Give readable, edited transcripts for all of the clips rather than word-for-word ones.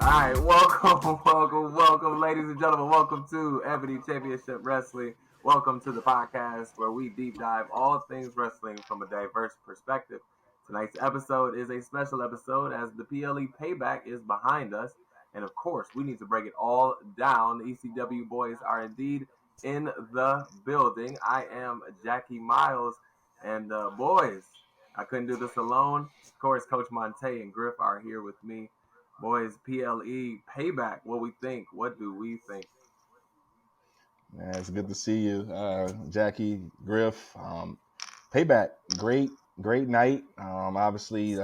Alright, welcome, ladies and gentlemen. Welcome to Ebony Championship Wrestling. Welcome to the podcast where we deep dive all things wrestling from a diverse perspective. Tonight's episode is a special episode as the PLE Payback is behind us. And of course, we need to break it all down. The ECW boys are indeed in the building. I am Jackie Miles. And boys, I couldn't do this alone. Of course, Coach Monte and Griff are here with me. Boys, PLE Payback. What we think? What do we think? Man, it's good to see you, Jackie, Griff. Payback, great night. Obviously,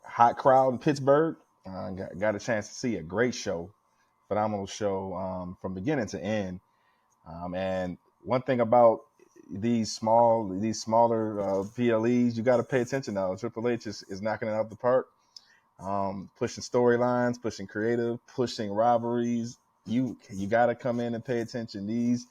hot crowd in Pittsburgh. Got a chance to see a great show, phenomenal show from beginning to end. And one thing about these smaller PLEs, you got to pay attention now. Triple H is knocking it out the park. Pushing storylines, pushing creative, pushing rivalries. You got to come in and pay attention. These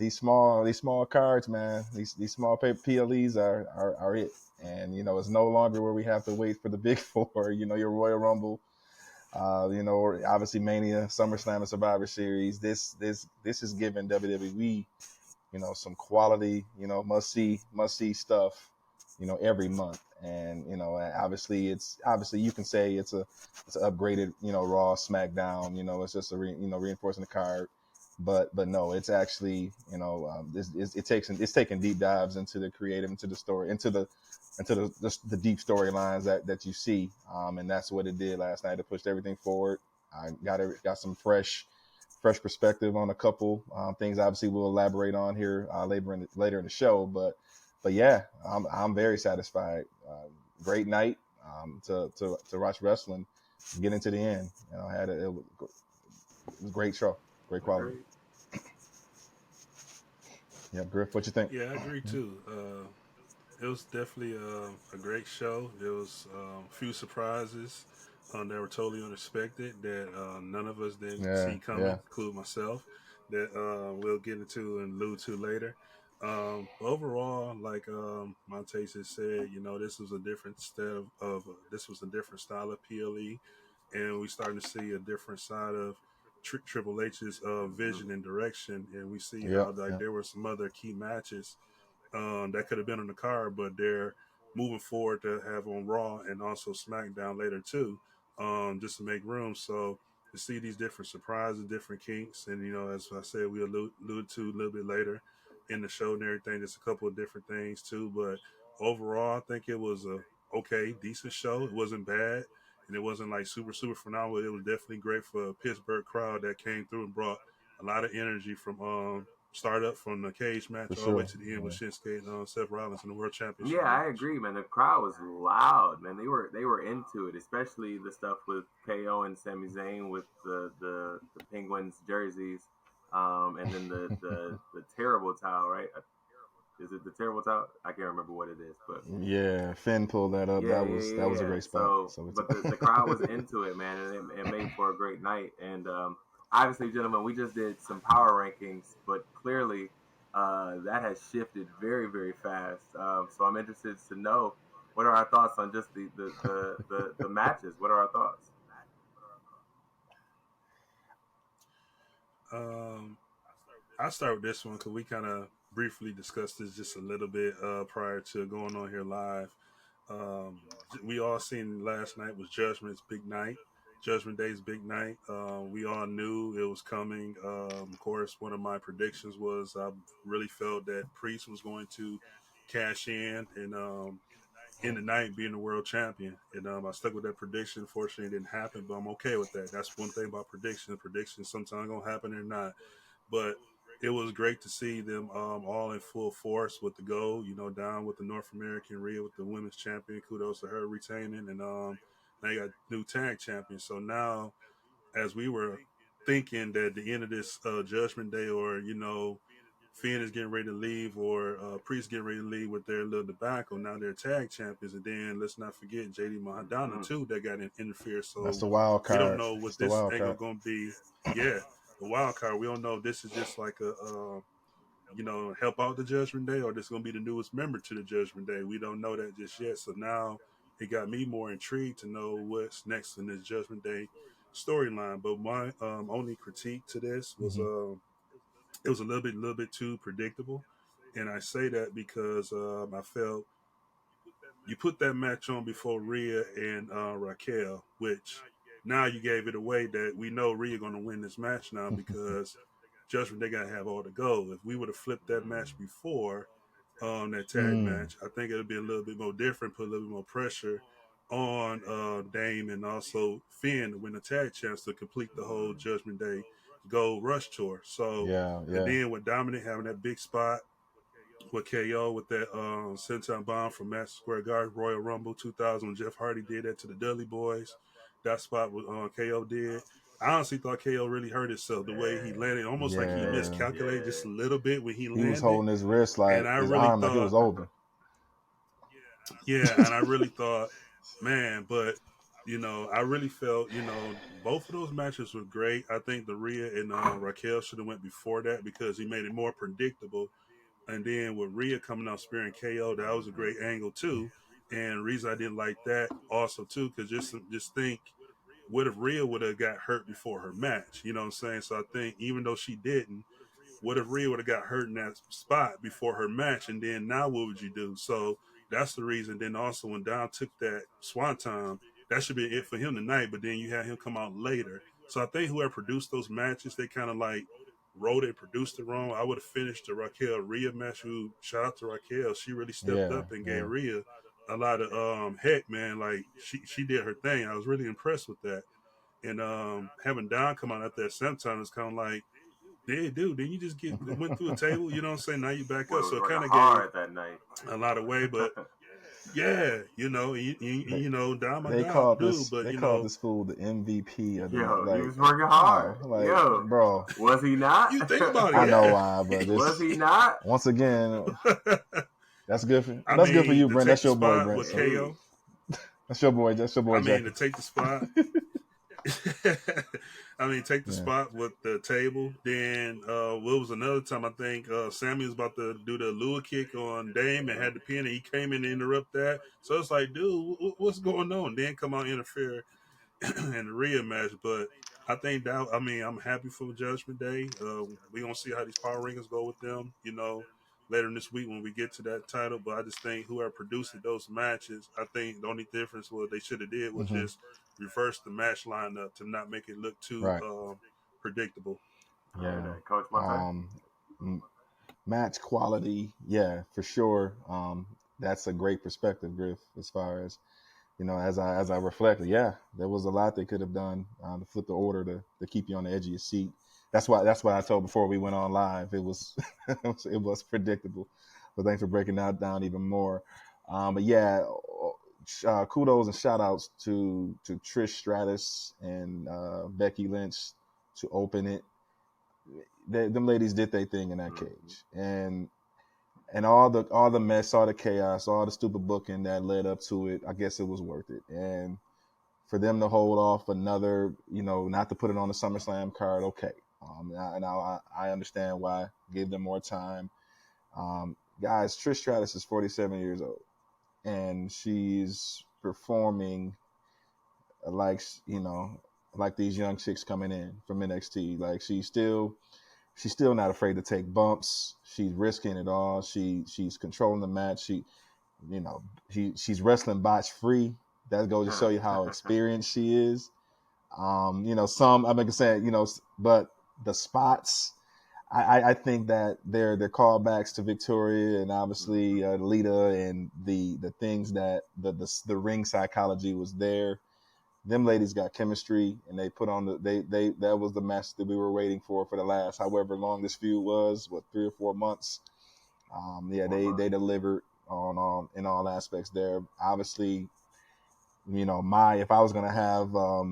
small cards, man. These small PLEs are it. And it's no longer where we have to wait for the big four. Your Royal Rumble. Obviously Mania, SummerSlam, and Survivor Series. This is giving WWE, some quality, must see stuff, every month. And obviously you can say it's an upgraded, Raw, SmackDown. It's just reinforcing the card, but no, it's actually it's taking deep dives into the creative, into the story, into the deep storylines that you see, and that's what it did last night. It pushed everything forward. I got some fresh perspective on a couple things. Obviously, we'll elaborate on here later in the show, but yeah, I'm very satisfied. Great night to watch wrestling, get into the end. It was a great show, great quality. Yeah, Griff, what you think? Yeah, I agree too. It was definitely a great show. There was a few surprises that were totally unexpected that none of us didn't Yeah, see coming, yeah, including myself, that we'll get into and allude to later. Overall, like Monte just said, this was a different this was a different style of PLE, and we starting to see a different side of Triple H's vision and direction, and we see yeah, how like yeah, there were some other key matches that could have been on the card, but they're moving forward to have on Raw and also SmackDown later too, just to make room. So to see these different surprises, different kinks, and as I said, we allude to a little bit later in the show and everything. Just a couple of different things too, but overall, I think it was a okay, decent show. It wasn't bad, and it wasn't like super phenomenal. It was definitely great for a Pittsburgh crowd that came through and brought a lot of energy from start up from the cage for match all the way sure. to the end with Yeah. Shinsuke and Seth Rollins in the World Yeah, Championship I match. agree, man. The crowd was loud, man. They were into it, especially the stuff with KO and Sami Zayn with the Penguins jerseys, and then the terrible towel, right? Is it the terrible towel? I can't remember what it is, but Yeah, Finn pulled that up. yeah, That yeah, was yeah, a yeah. great spot. So, So it's but the crowd was into it, man, and it made for a great night. And obviously, gentlemen, we just did some power rankings, but clearly that has shifted very, very fast. So I'm interested to know what are our thoughts on just the matches. What are our thoughts? Um, I'll start with this one because we kind of briefly discussed this just a little bit prior to going on here live. Um, we all seen last night was Judgment's big night. Judgment Day's big night. We all knew it was coming. Of course, one of my predictions was I really felt that Priest was going to cash in the night being the world champion. And I stuck with that prediction. Fortunately, it didn't happen, but I'm okay with that. That's one thing about predictions. Predictions sometimes gonna happen or not. But it was great to see them all in full force with the gold. Down with the North American Rhea with the women's champion. Kudos to her retaining, and now you got new tag champions. So now, as we were thinking that at the end of this Judgment Day, or Finn is getting ready to leave, or Priest getting ready to leave with their little debacle. Now they're tag champions, and then let's not forget JD Mahadana Mm-hmm. too that got interfered. that's So the wild we don't card. know what That's the this wild angle card. going to be. Yeah, the wild card. We don't know if this is just like a help out the Judgment Day, or this is going to be the newest member to the Judgment Day. We don't know that just yet. So now it got me more intrigued to know what's next in this Judgment Day storyline. But my only critique to this was it was a little bit too predictable, and I say that because I felt you put that match on before Rhea and Raquel, which now you gave it away that we know Rhea going to win this match now because Judgment they got to have all the gold. If we would have flipped that match before that tag match, I think it would be a little bit more different, put a little bit more pressure on Dame and also Finn to win the tag chance to complete the whole Judgment Day Gold Rush tour. So, and then with Dominic having that big spot with KO with that senton bomb from Madison Square Garden, Royal Rumble 2000 when Jeff Hardy did that to the Dudley Boys. That spot was KO did. I honestly thought KO really hurt himself the way he landed, almost like he miscalculated just a little bit when he landed. He was holding his wrist like his arm like it was open. Yeah, and I really thought, man, but I really felt, both of those matches were great. I think the Rhea and Raquel should have went before that because he made it more predictable. And then with Rhea coming out spearing KO, that was a great angle too. And the reason I didn't like that also too, because just think, what if Rhea would have got hurt before her match? You know what I'm saying? So I think even though she didn't, what if Rhea would have got hurt in that spot before her match? And then now what would you do? So that's the reason. Then also when Dom took that Swanton, that should be it for him tonight. But then you had him come out later. So I think whoever produced those matches, they kind of like wrote it, produced it wrong. I would have finished the Raquel Rhea match. Who shout out to Raquel, she really stepped up and gave Rhea a lot of heck, man. Like she did her thing. I was really impressed with that. And having Don come out at that same time is kind of like, yeah, dude, then you just went through a table, you know what I'm saying? Now you back up. So it kind of gave that night a lot of way, but yeah, you Don, they called this fool the MVP of the night. Like, he was working hard. Bro, was he not? You think about it. I know why, but was he not? Once again, that's good for good for you, Brent. That's your boy, Brent. With KO. That's your boy. That's your boy. I mean, to take the spot. Take the spot with the table. Then what was another time? I think Sammy was about to do the lure kick on Dame and had the pin, and he came in to interrupt that. So it's like, dude, what's going on? Then come out and interfere in the Rhea match. But I think that I'm happy for Judgment Day. We gonna see how these power rankings go with them. Later in this week when we get to that title. But I just think whoever produced those matches, I think the only difference what they should have did was just reverse the match lineup to not make it look too predictable. Yeah, Coach, match quality, yeah, for sure. That's a great perspective, Griff. As far as as I reflected, yeah, there was a lot they could have done to flip the order to keep you on the edge of your seat. That's why I told before we went on live. It was it was predictable. But thanks for breaking that down even more. But yeah, kudos and shout outs to Trish Stratus and Becky Lynch to open it. Them ladies did their thing in that cage, and all the mess, all the chaos, all the stupid booking that led up to it. I guess it was worth it, and for them to hold off another, not to put it on the SummerSlam card, okay. I understand why. Give them more time. Guys, Trish Stratus is 47 years old, and she's performing like these young chicks coming in from NXT. Like she's still not afraid to take bumps. She's risking it all. She's controlling the match. She's wrestling botch free. That goes to show you how experienced she is. But the spots, I think that they're callbacks to Victoria and obviously Lita and the things that the ring psychology was there. Them ladies got chemistry, and they put on that was the match that we were waiting for the last however long this feud was, 3 or 4 months. They delivered on in all aspects there. Obviously, if I was gonna have a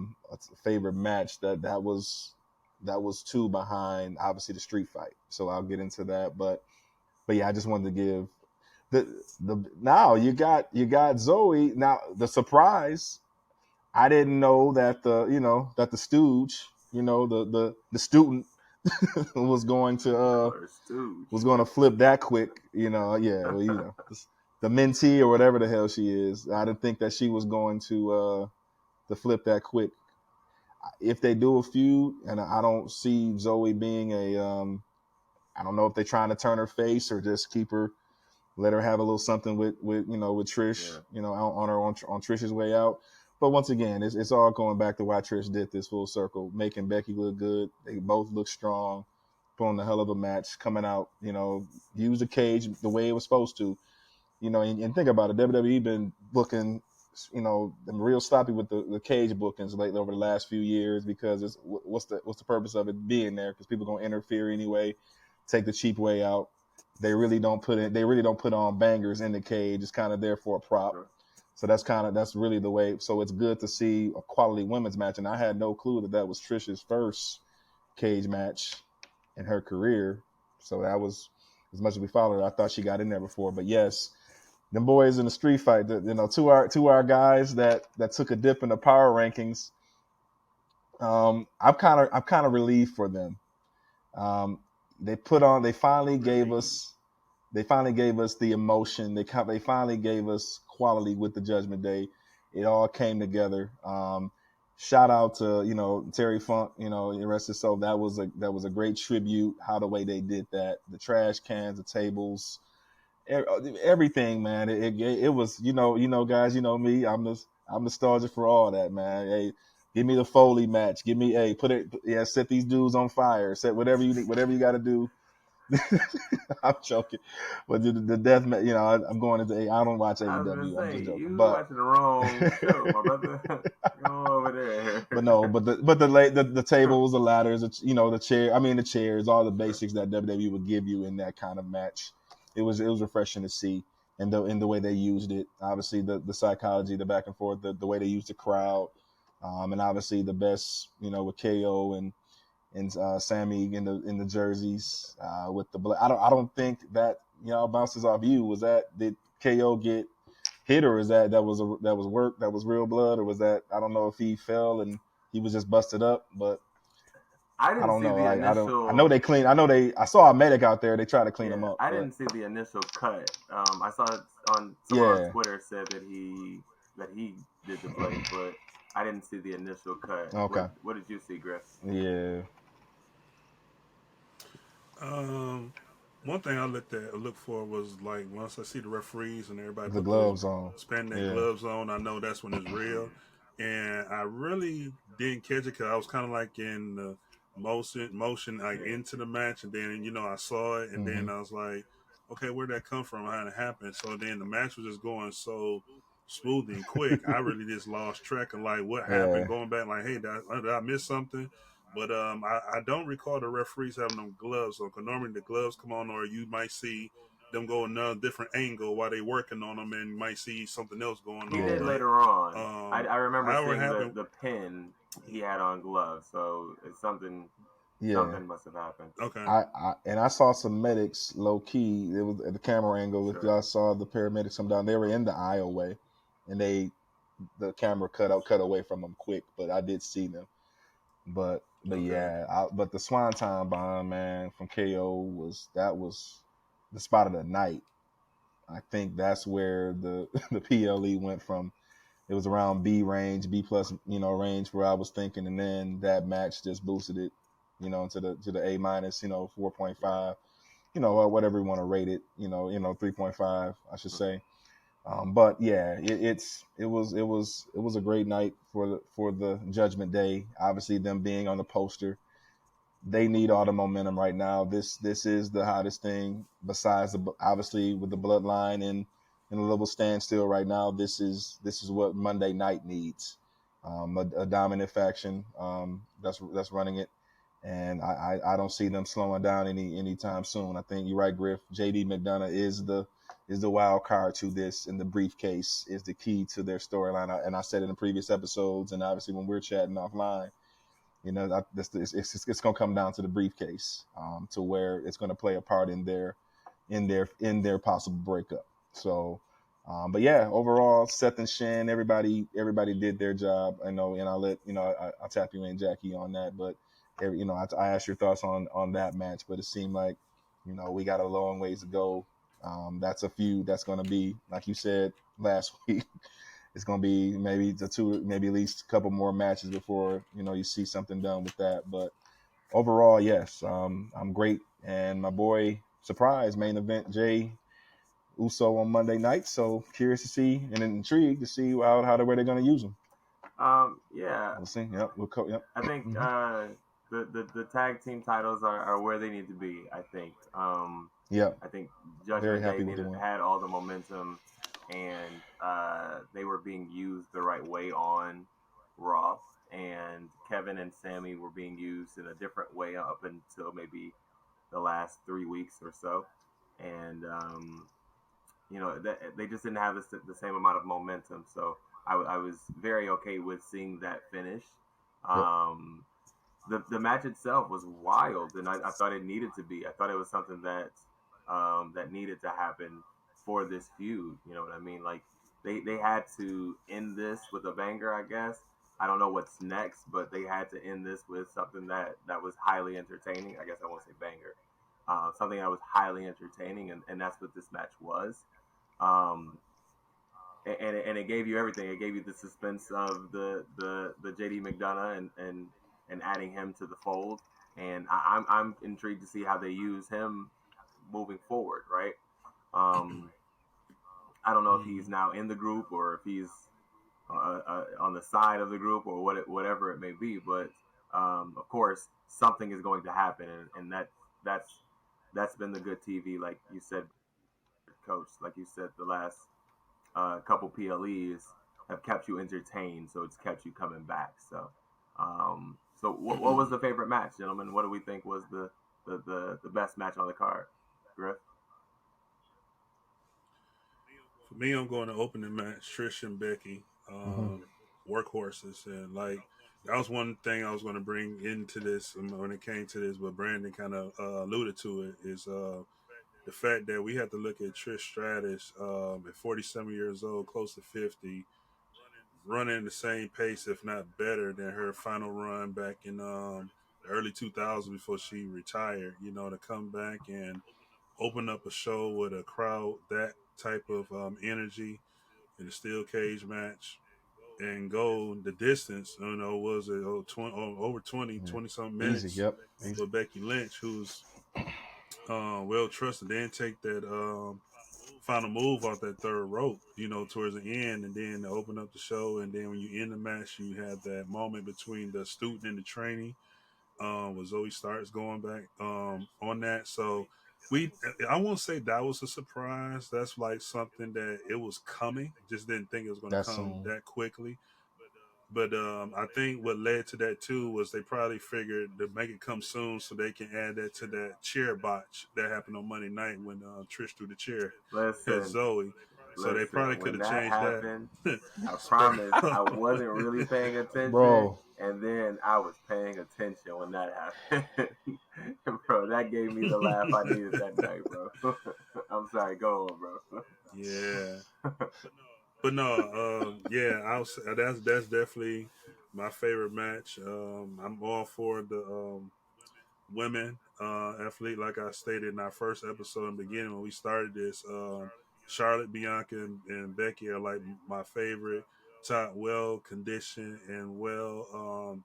favorite match, that was two behind obviously the street fight. So I'll get into that, but yeah, I just wanted to give now you got Zoe. Now the surprise, I didn't know that the stooge, the student was going to flip that quick, the mentee or whatever the hell she is. I didn't think that she was going to flip that quick. if they do a feud, and I don't see Zoe being I don't know if they're trying to turn her face or just keep her, let her have a little something with with Trish, on Trish's way out. But once again, it's all going back to why Trish did this full circle, making Becky look good. They both look strong, pulling the hell of a match, coming out, use the cage the way it was supposed to. And think about it, WWE been booking, real sloppy with the cage bookings lately over the last few years, because what's the purpose of it being there? Because people gonna interfere anyway, take the cheap way out. They really don't put on bangers in the cage. It's kind of there for a prop. So that's really the way. So it's good to see a quality women's match, and I had no clue that was Trish's first cage match in her career. So that was, as much as we followed her, I thought she got in there before. But yes, them boys in the street fight, two our guys that took a dip in the power rankings. I'm kind of relieved for them. They finally gave us the emotion. They finally gave us quality with the Judgment Day. It all came together. Shout out to Terry Funk, the rest of so that was a great tribute. How the way they did that, the trash cans, the tables, everything, man. It was, guys, me. I'm nostalgic for all that, man. Hey, give me the Foley match. Give me set these dudes on fire. Set whatever you got to do. I'm joking, but the death match, I'm going into I don't watch AEW. I'm just joking. You but watching the wrong show, my brother. Go over there. But no, but the tables, the ladders, the chair. I mean, the chairs, all the basics that WWE would give you in that kind of match. It was refreshing to see, and in the way they used it. Obviously, the psychology, the back and forth, the way they used the crowd, and obviously the best, with KO and Sammy in the jerseys with the blood. I don't think that bounces off you. Did KO get hit, or is that was work, that was real blood, or was that, I don't know if he fell and he was just busted up, but I don't know. I know they clean. I saw a medic out there. They tried to clean him up. I didn't see the initial cut. I saw it on someone on Twitter said that he did the blade, but I didn't see the initial cut. Okay. What did you see, Griff? Yeah. One thing I looked for was, like, once I see the referees and everybody the gloves on, spandex gloves on, I know that's when it's real. And I really didn't catch it because I was kind of like in the motion like into the match, and then I saw it, and then I was like, okay, where'd that come from? How did it happen? So then the match was just going so smooth and quick. I really just lost track of like what happened. Going back, like, hey, did I miss something? But I don't recall the referees having them gloves on. Because normally the gloves come on, or you might see them go another different angle while they working on them, and you might see something else going on. He did later on. I remember seeing the pin he had on gloves, so it's something. Yeah. Something must have happened. Okay. I saw some medics low key. It was at the camera angle. Sure. If y'all saw the paramedics come down, they were in the aisleway, and the camera cut away from them quick. But I did see them. But yeah, but the Swanton bomb, man, from KO was the spot of the night. I think that's where the PLE went from. It was around B range, B plus, range where I was thinking, and then that match just boosted it, to the A minus, 4.5, or whatever you want to rate it, 3.5, I should say. But yeah, it was a great night for the Judgment Day. Obviously, them being on the poster, they need all the momentum right now. This is the hottest thing besides obviously with the Bloodline and a little standstill right now. This is what Monday night needs. A dominant faction that's running it, and I don't see them slowing down anytime soon. I think you're right, Griff. JD McDonough is the wild card to this, and the briefcase is the key to their storyline. And I said it in previous episodes, and obviously when we're chatting offline, it's going to come down to the briefcase, to where it's going to play a part in their possible breakup. So, but yeah, overall, Seth and Shen, everybody did their job. I know, and I'll let I'll tap you in, Jackie, on that. But I asked your thoughts on that match, but it seemed like we got a long ways to go. That's a feud that's going to be, like you said last week, it's going to be maybe maybe at least a couple more matches before you see something done with that. But overall, yes, I'm great. And my boy, surprise main event, Jay Uso on Monday night. So curious to see and intrigued to see how the way they're going to use him. Yeah. We'll see. Yep. Yep. I think the tag team titles are where they need to be. I think. Yep. I think Very Judgment happy Day with the win. had all the momentum, and they were being used the right way on Raw. And Kevin and Sammy were being used in a different way up until maybe the last 3 weeks or so. And they just didn't have the same amount of momentum. So I was very okay with seeing that finish. Yep. The match itself was wild, and I thought it needed to be. I thought it was something that needed to happen for this feud. You know what I mean? Like they had to end this with a banger, I guess. I don't know what's next, but they had to end this with something that was highly entertaining. I guess I won't say banger. Something that was highly entertaining, and that's what this match was. Um, and it gave you everything. It gave you the suspense of the JD McDonough and adding him to the fold. And I'm intrigued to see how they use him moving forward. Right. I don't know if he's now in the group or if he's on the side of the group or whatever it may be. But of course, something is going to happen, and that's been the good TV, like you said, Coach. Like you said, the last couple PLEs have kept you entertained, so it's kept you coming back. So what was the favorite match, gentlemen? What do we think was the best match on the card, Griff? For me, I'm going to open the match, Trish and Becky, workhorses, and like that was one thing I was going to bring into this when it came to this, but Brandon kind of alluded to it is the fact that we have to look at Trish Stratus at 47 years old, close to 50, running the same pace, if not better, than her final run back in the early 2000s before she retired. To come back and open up a show with a crowd that type of energy in a steel cage match and go the distance, was it over 20 something Easy. minutes Yep. Easy. with Becky Lynch, who's well trusted. They didn't take that final move off that third rope, towards the end, and then to open up the show. And then when you end the match, you have that moment between the student and the trainee, with Zoe Starks going back on that. So I won't say that was a surprise. That's like something that it was coming. Just didn't think it was going to That's come that quickly. But I think what led to that too was they probably figured to make it come soon so they can add that to that chair botch that happened on Monday night when Trish threw the chair at Listen, Zoe. So they probably could when have that changed that. happened, I promise I wasn't really paying attention, bro. and then I was paying attention when that happened. Bro, that gave me the laugh I needed that night, bro. I'm sorry, go on, bro. Yeah. But no, yeah, that's definitely my favorite match. I'm all for the women athlete, like I stated in our first episode in the beginning when we started this. Charlotte, Bianca, and Becky are like my favorite top, well conditioned and well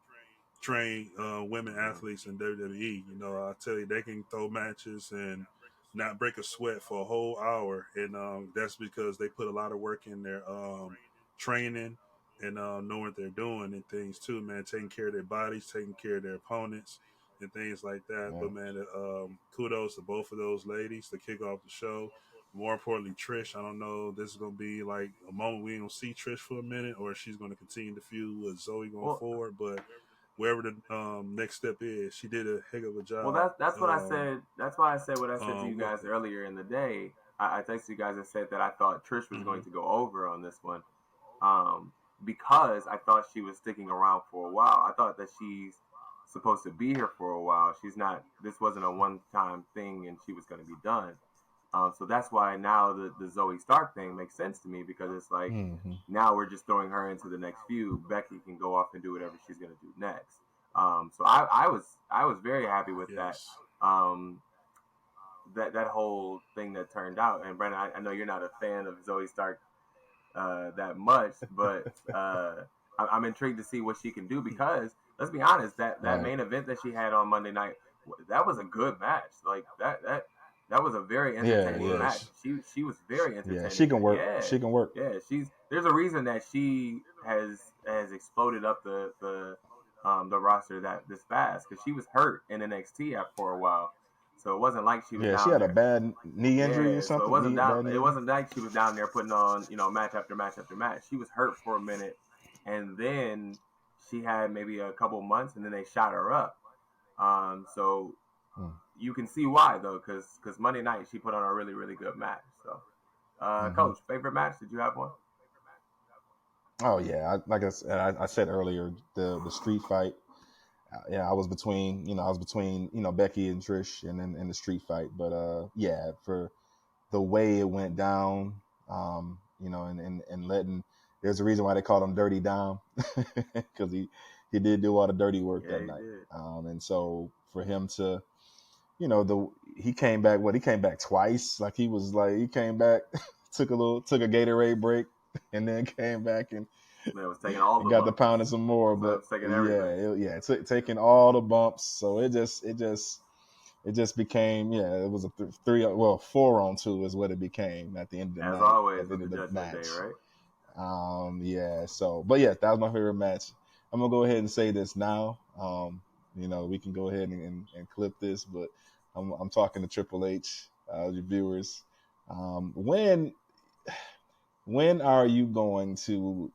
trained women athletes in WWE. I tell you, they can throw matches and not break a sweat for a whole hour, and that's because they put a lot of work in their training and knowing what they're doing and things too, man. Taking care of their bodies, taking care of their opponents, and things like that. Yeah. But man, kudos to both of those ladies to kick off the show. More importantly, Trish. I don't know. This is gonna be like a moment we ain't gonna see Trish for a minute, or she's gonna continue to feud with Zoe going forward. But wherever the next step is, she did a heck of a job. Well, that's what I said. That's why I said what I said to you guys earlier in the day. I texted you guys and said that I thought Trish was going to go over on this one, because I thought she was sticking around for a while. I thought that she's supposed to be here for a while. She's not. This wasn't a one-time thing, and she was going to be done. So that's why now the Zoe Stark thing makes sense to me, because it's like now we're just throwing her into the next feud. Becky can go off and do whatever she's going to do next. So I was very happy with that. That whole thing that turned out. And Brandon, I know you're not a fan of Zoe Stark that much, but I'm intrigued to see what she can do because let's be honest, that main event that she had on Monday night, that was a good match. Like that was a very entertaining match. She was very entertaining. Yeah, she can work. She can work. Yeah, there's a reason that she has exploded up the roster this fast because she was hurt in NXT for a while. So it wasn't like she was down she had there. a bad knee injury or something. So it wasn't like she was down there putting on, match after match after match. She was hurt for a minute, and then she had maybe a couple months, and then they shot her up. So you can see why though, because Monday night she put on a really, really good match. So, Coach, favorite match? Did you have one? Oh yeah, like I said earlier, the street fight. I was between Becky and Trish and then in the street fight, but for the way it went down, and letting, there's a reason why they called him Dirty Dom because he did do all the dirty work that night, and so for him to, he came back twice, like he came back took a Gatorade break and then came back and was taking all the got bumps. to pounding some more, but taking all the bumps. So it just became, it was a 4-on-2 is what it became at the end of the night. As always, at the end of the match. Day, right? That was my favorite match. I'm gonna go ahead and say this now. We can go ahead and clip this, but I'm talking to Triple H, your viewers. When are you going to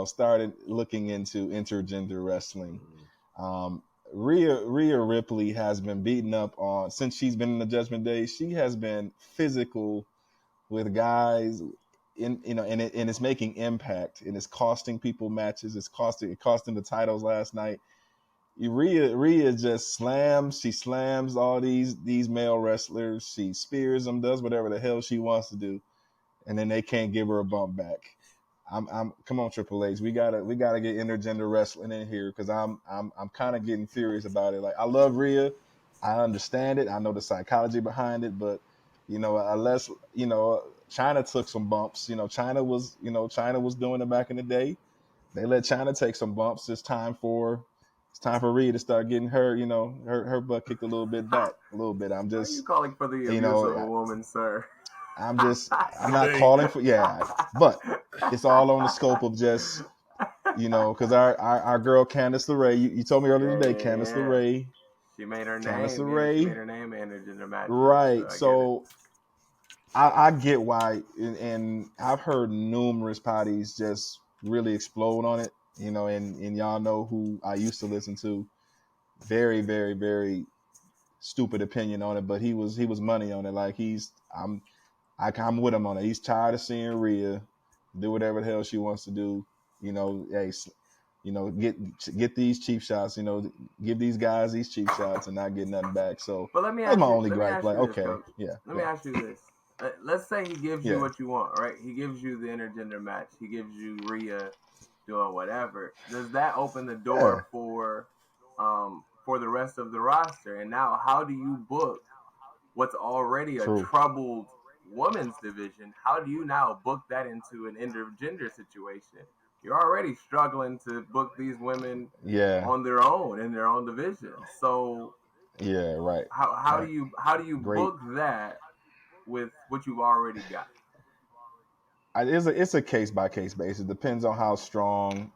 started looking into intergender wrestling? Rhea Ripley has been beaten up on since she's been in the Judgment Day. She has been physical with guys and it's making impact, and it's costing people matches. It costing the titles last night. Rhea just slams. She slams all these male wrestlers. She spears them, does whatever the hell she wants to do, and then they can't give her a bump back. Come on, Triple H. We gotta get intergender wrestling in here because I'm kind of getting furious about it. Like, I love Rhea, I understand it, I know the psychology behind it, but unless China took some bumps. China was doing it back in the day. They let China take some bumps. It's time for Rhea to start getting her her butt kicked a little bit back, a little bit. I'm just, are you calling for the abuse of a woman, sir? I'm not calling for, but it's all on the scope of just, because our girl Candice LeRae, you told me earlier today, Candice LeRae. She made her name. Candice LeRae. She made her name in the match. Right. So I get why, and I've heard numerous potties just really explode on it, and y'all know who I used to listen to. Very, very, very stupid opinion on it, but he was money on it. Like, I'm with him on it. He's tired of seeing Rhea do whatever the hell she wants to do. Get these cheap shots. Give these guys these cheap shots and not get nothing back. So, but let me that's ask my you, only gripe. Like, okay, Coach. Let me ask you this. Let's say he gives you what you want, right? He gives you the intergender match. He gives you Rhea doing whatever. Does that open the door for the rest of the roster? And now, how do you book what's already a troubled women's division? How do you now book that into an intergender situation? You're already struggling to book these women on their own in their own division. So right. How do you book that with what you've already got? It's a case by case basis. It depends on how strong.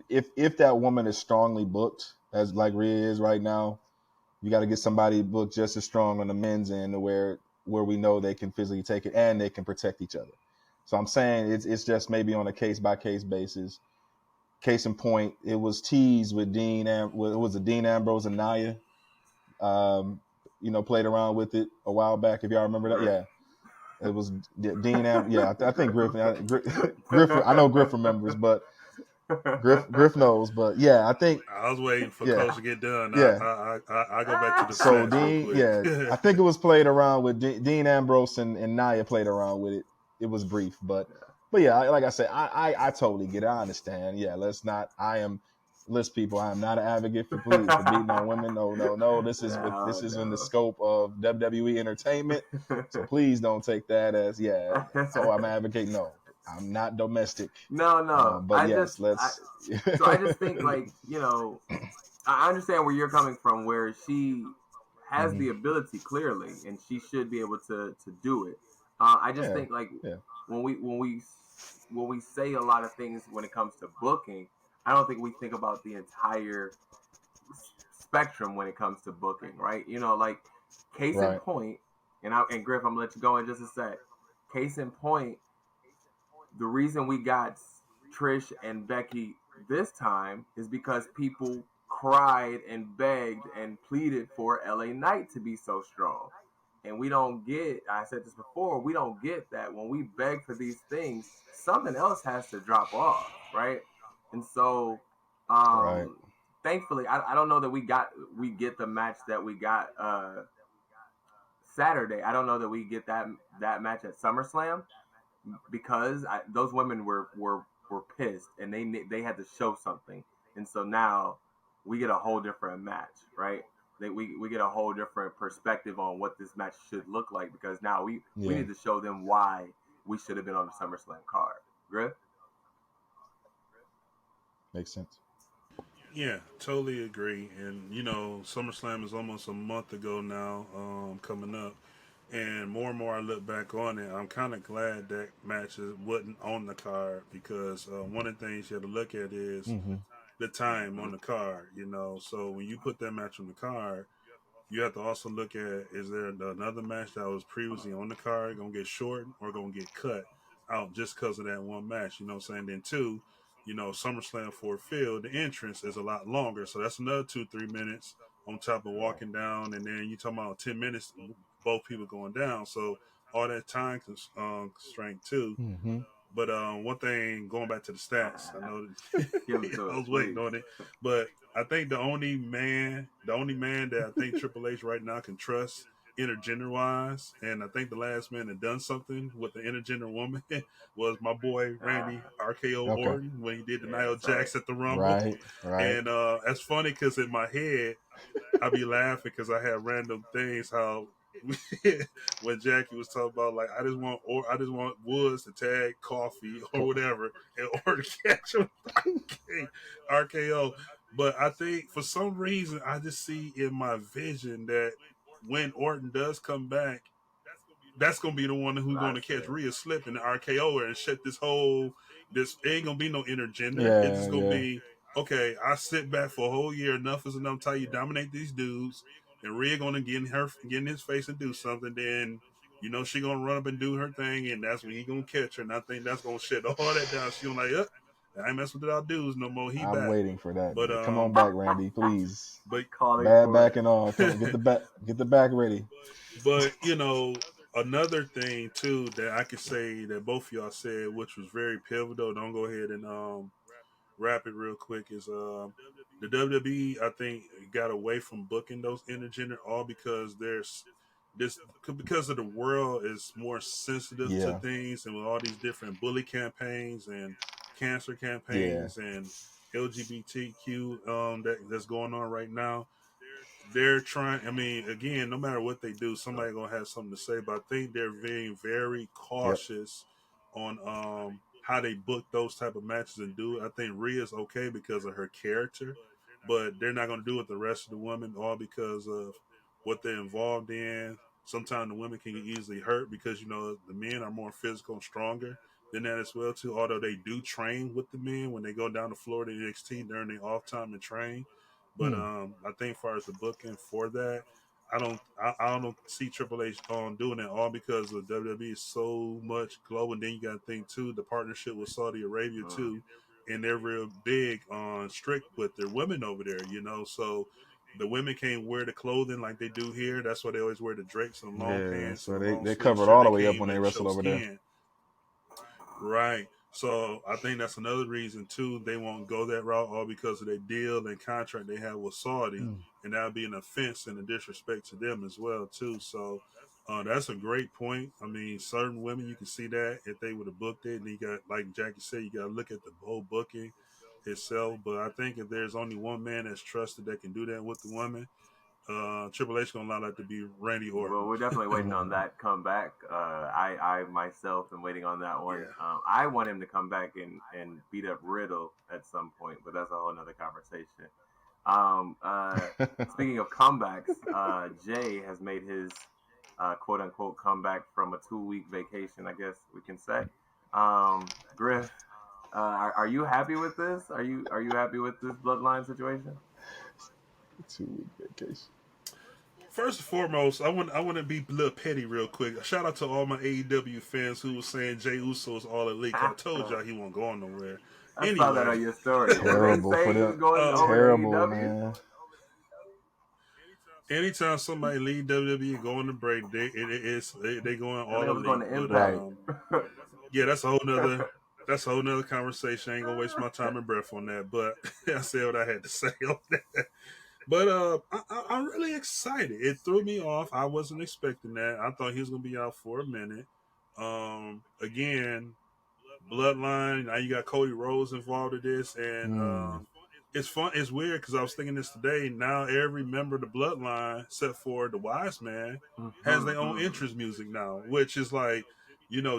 If that woman is strongly booked, as like Rhea is right now, you got to get somebody booked just as strong on the men's end to where we know they can physically take it and they can protect each other. So I'm saying it's just maybe on a case by case basis. Case in point, it was teased with Dean Ambrose and Nia. Played around with it a while back. If y'all remember that, yeah. It was Dean Ambrose. Yeah, I think Griff. I know Griff remembers, but Griff knows. But yeah, I think I was waiting for Coach to get done. Yeah, I go back to the so Dean. I think it was played around with Dean Ambrose and Nia played around with it. It was brief, but yeah, like I said, I totally get it. I understand. Yeah, list people. I am not an advocate for beating on women. No. This is in the scope of WWE entertainment. So please don't take that as I'm advocating. No, I'm not domestic. No, no. But yes, let's. So I just think like I understand where you're coming from, where she has Mhm. the ability clearly, and she should be able to do it. I just Yeah, think like yeah, when we when we when we say a lot of things when it comes to booking, I don't think we think about the entire spectrum when it comes to booking, right? Like case in right. point, and Griff, I'm gonna let you go in just a sec. Case in point, the reason we got Trish and Becky this time is because people cried and begged and pleaded for LA Knight to be so strong. And we don't get, I said this before, we don't get that when we beg for these things, something else has to drop off, right? And so, Right. thankfully, I don't know that we get the match that we got Saturday. I don't know that we get that match at SummerSlam, because those women were pissed, and they had to show something, and so now we get a whole different match, right? We get a whole different perspective on what this match should look like, because now we Yeah, need to show them why we should have been on the SummerSlam card. Griff? makes sense. Yeah, totally agree. And SummerSlam is almost a month ago now, coming up. And more I look back on it, I'm kind of glad that matches wasn't on the card, because one of the things you have to look at is Hmm. the time on the card. So when you put that match on the card, you have to also look at, is there another match that was previously on the card gonna get shortened or gonna get cut out just because of that one match? You know what I'm saying? Then two, SummerSlam for field, the entrance is a lot longer, so that's another 2-3 minutes on top of walking down, and then you talking about 10 minutes, both people going down. So all that time constraint too. Hmm. But one thing, going back to the stats, I know Give it to I us, was waiting please. on it, but I think the only man that I think Triple H right now can trust intergender wise, and I think the last man that done something with the intergender woman was my boy Randy RKO Okay. Orton when he did the Yeah, Nia that's right. Jax at the Rumble, Right. Right. and that's funny because in my head I be laughing because I have random things how when Jackie was talking about, like, I just want Woods to tag Coffee or whatever in order to catch him RKO. But I think for some reason I just see in my vision that when Orton does come back, that's gonna be the one who's gonna Last catch thing. Rhea slipping the RKO her and shut this ain't gonna be no intergender. It's Yeah. just gonna Yeah. be, okay, I sit back for a whole year, enough is enough time you dominate these dudes, and Rhea gonna get in his face and do something, then she gonna run up and do her thing, and that's when he gonna catch her, and I think that's gonna shut all that down. She gonna like, I ain't messing with our dudes no more. He I'm back. waiting for that. But Come on back, Randy, please. but Calling Bad for it. back and all. Come on, get the back ready. But another thing too that I could say that both of y'all said, which was very pivotal. Don't go ahead and wrap it real quick. Is the WWE, I think, got away from booking those intergender, all because there's this, because of the world is more sensitive to Yeah. things, and with all these different bully campaigns and cancer Yeah. campaigns and LGBTQ that's going on right now, they're trying. I mean, again, no matter what they do, somebody gonna have something to say. But I think they're being very Yep. cautious on how they book those type of matches and do it. I think Rhea's okay because of her character, but they're not gonna do it the rest of the women, all because of what they're involved in. Sometimes the women can get easily hurt because the men are more physical and stronger than that as well too. Although they do train with the men when they go down to Florida NXT during their off time and train, but Hmm. I think as far as the booking for that, I don't see Triple H doing it, all because the WWE is so much global. And then you got to think too, the partnership with Saudi Arabia Mm. too, and they're real big on strict with their women over there. So the women can't wear the clothing like they do here. That's why they always wear the drapes and the long Yeah. pants and So the they long they sleeve covered shirt. all They the way can't up when they even show wrestled over there. skin. Right. So I think that's another reason too. They won't go that route, all because of their deal and contract they have with Saudi, Mm. and that would be an offense and a disrespect to them as well too. So that's a great point. I mean, certain women you can see that if they would have booked it, and you got, like Jackie said, you got to look at the whole booking itself. But I think if there's only one man that's trusted that can do that with the woman, Triple H gonna allow that to be Randy Orton. Well, we're definitely waiting on that comeback. I myself am waiting on that one. Yeah. I want him to come back and beat up Riddle at some point, but that's a whole nother conversation. Speaking of comebacks, Jay has made his quote unquote comeback from a 2-week vacation, I guess we can say. Griff, are you happy with this? Are you happy with this bloodline situation? 2-week vacation. First and foremost, I want to be a little petty real quick. Shout out to all my AEW fans who was saying Jey Uso is all elite. I told y'all he won't go nowhere. I saw that on your story. Terrible Were they for saying he was them. going over Terrible, to AEW? man. Anytime somebody leave WWE going to break, they going all was elite. going to Impact. Yeah, that's a whole nother conversation. I ain't gonna waste my time and breath on that. But I said what I had to say on that. But I'm really excited. It threw me off. I wasn't expecting that. I thought he was gonna be out for a minute. Again, Bloodline. Now you got Cody Rhodes involved in this, and it's fun. It's weird because I was thinking this today. Now every member of the Bloodline, except for the Wise Man, has their own entrance music now, which is like,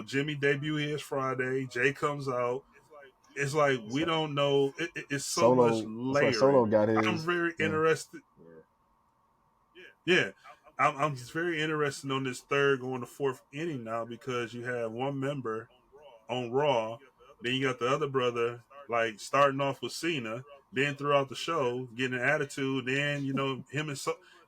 Jimmy debut is Friday. Jay comes out. It's like we don't know. It's so Solo, much layering. that's why Solo got his. I'm very interested. Yeah. I'm just very interested on this third going to fourth inning now because you have one member on Raw, then you got the other brother like starting off with Cena, then throughout the show getting an attitude, then him and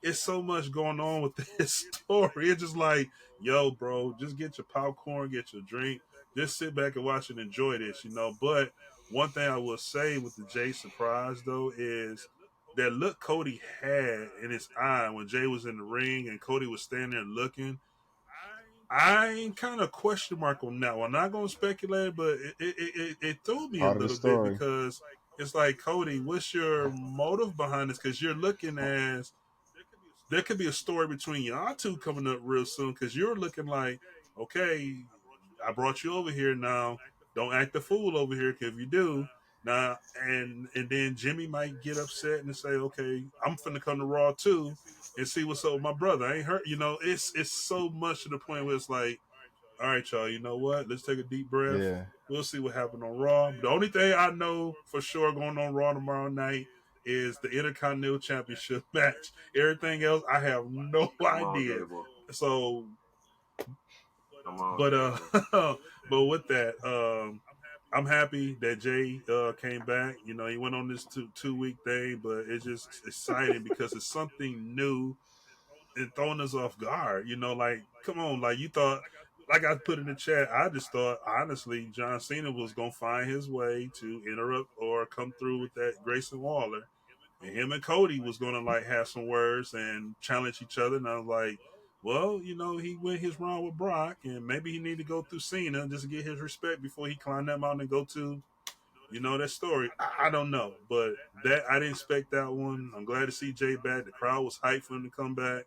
it's so much going on with this story. It's just like, yo, bro, just get your popcorn, get your drink, just sit back and watch and enjoy this, But one thing I will say with the Jay surprise though is that look Cody had in his eye when Jay was in the ring and Cody was standing there looking. I ain't kind of question mark on that one. Not gonna speculate, but it threw me Part a of the little bit story. because it's like, Cody, what's your motive behind this? Because you're looking as there could be a story between y'all two coming up real soon. Because you're looking like, okay, I brought you over here now. Don't act a fool over here. Because if you do, now and then Jimmy might get upset and say, okay, I'm finna come to Raw too and see what's up with my brother. I ain't hurt. It's so much to the point where it's like, all right, y'all, you know what? Let's take a deep breath. Yeah. We'll see what happened on Raw. The only thing I know for sure going on Raw tomorrow night is the Intercontinental Championship match. Everything else, I have no idea. So, but but with that, I'm happy that Jay came back. He went on this 2-week thing, but it's just exciting because it's something new and throwing us off guard. Like, come on, like you thought, like I put in the chat, I just thought, honestly, John Cena was going to find his way to interrupt or come through with that Grayson Waller. And him and Cody was going to, like, have some words and challenge each other. And I was like, well, he went his round with Brock, and maybe he need to go through Cena just to get his respect before he climbed that mountain and go to, that story. I don't know. But that I didn't expect that one. I'm glad to see Jay back. The crowd was hyped for him to come back.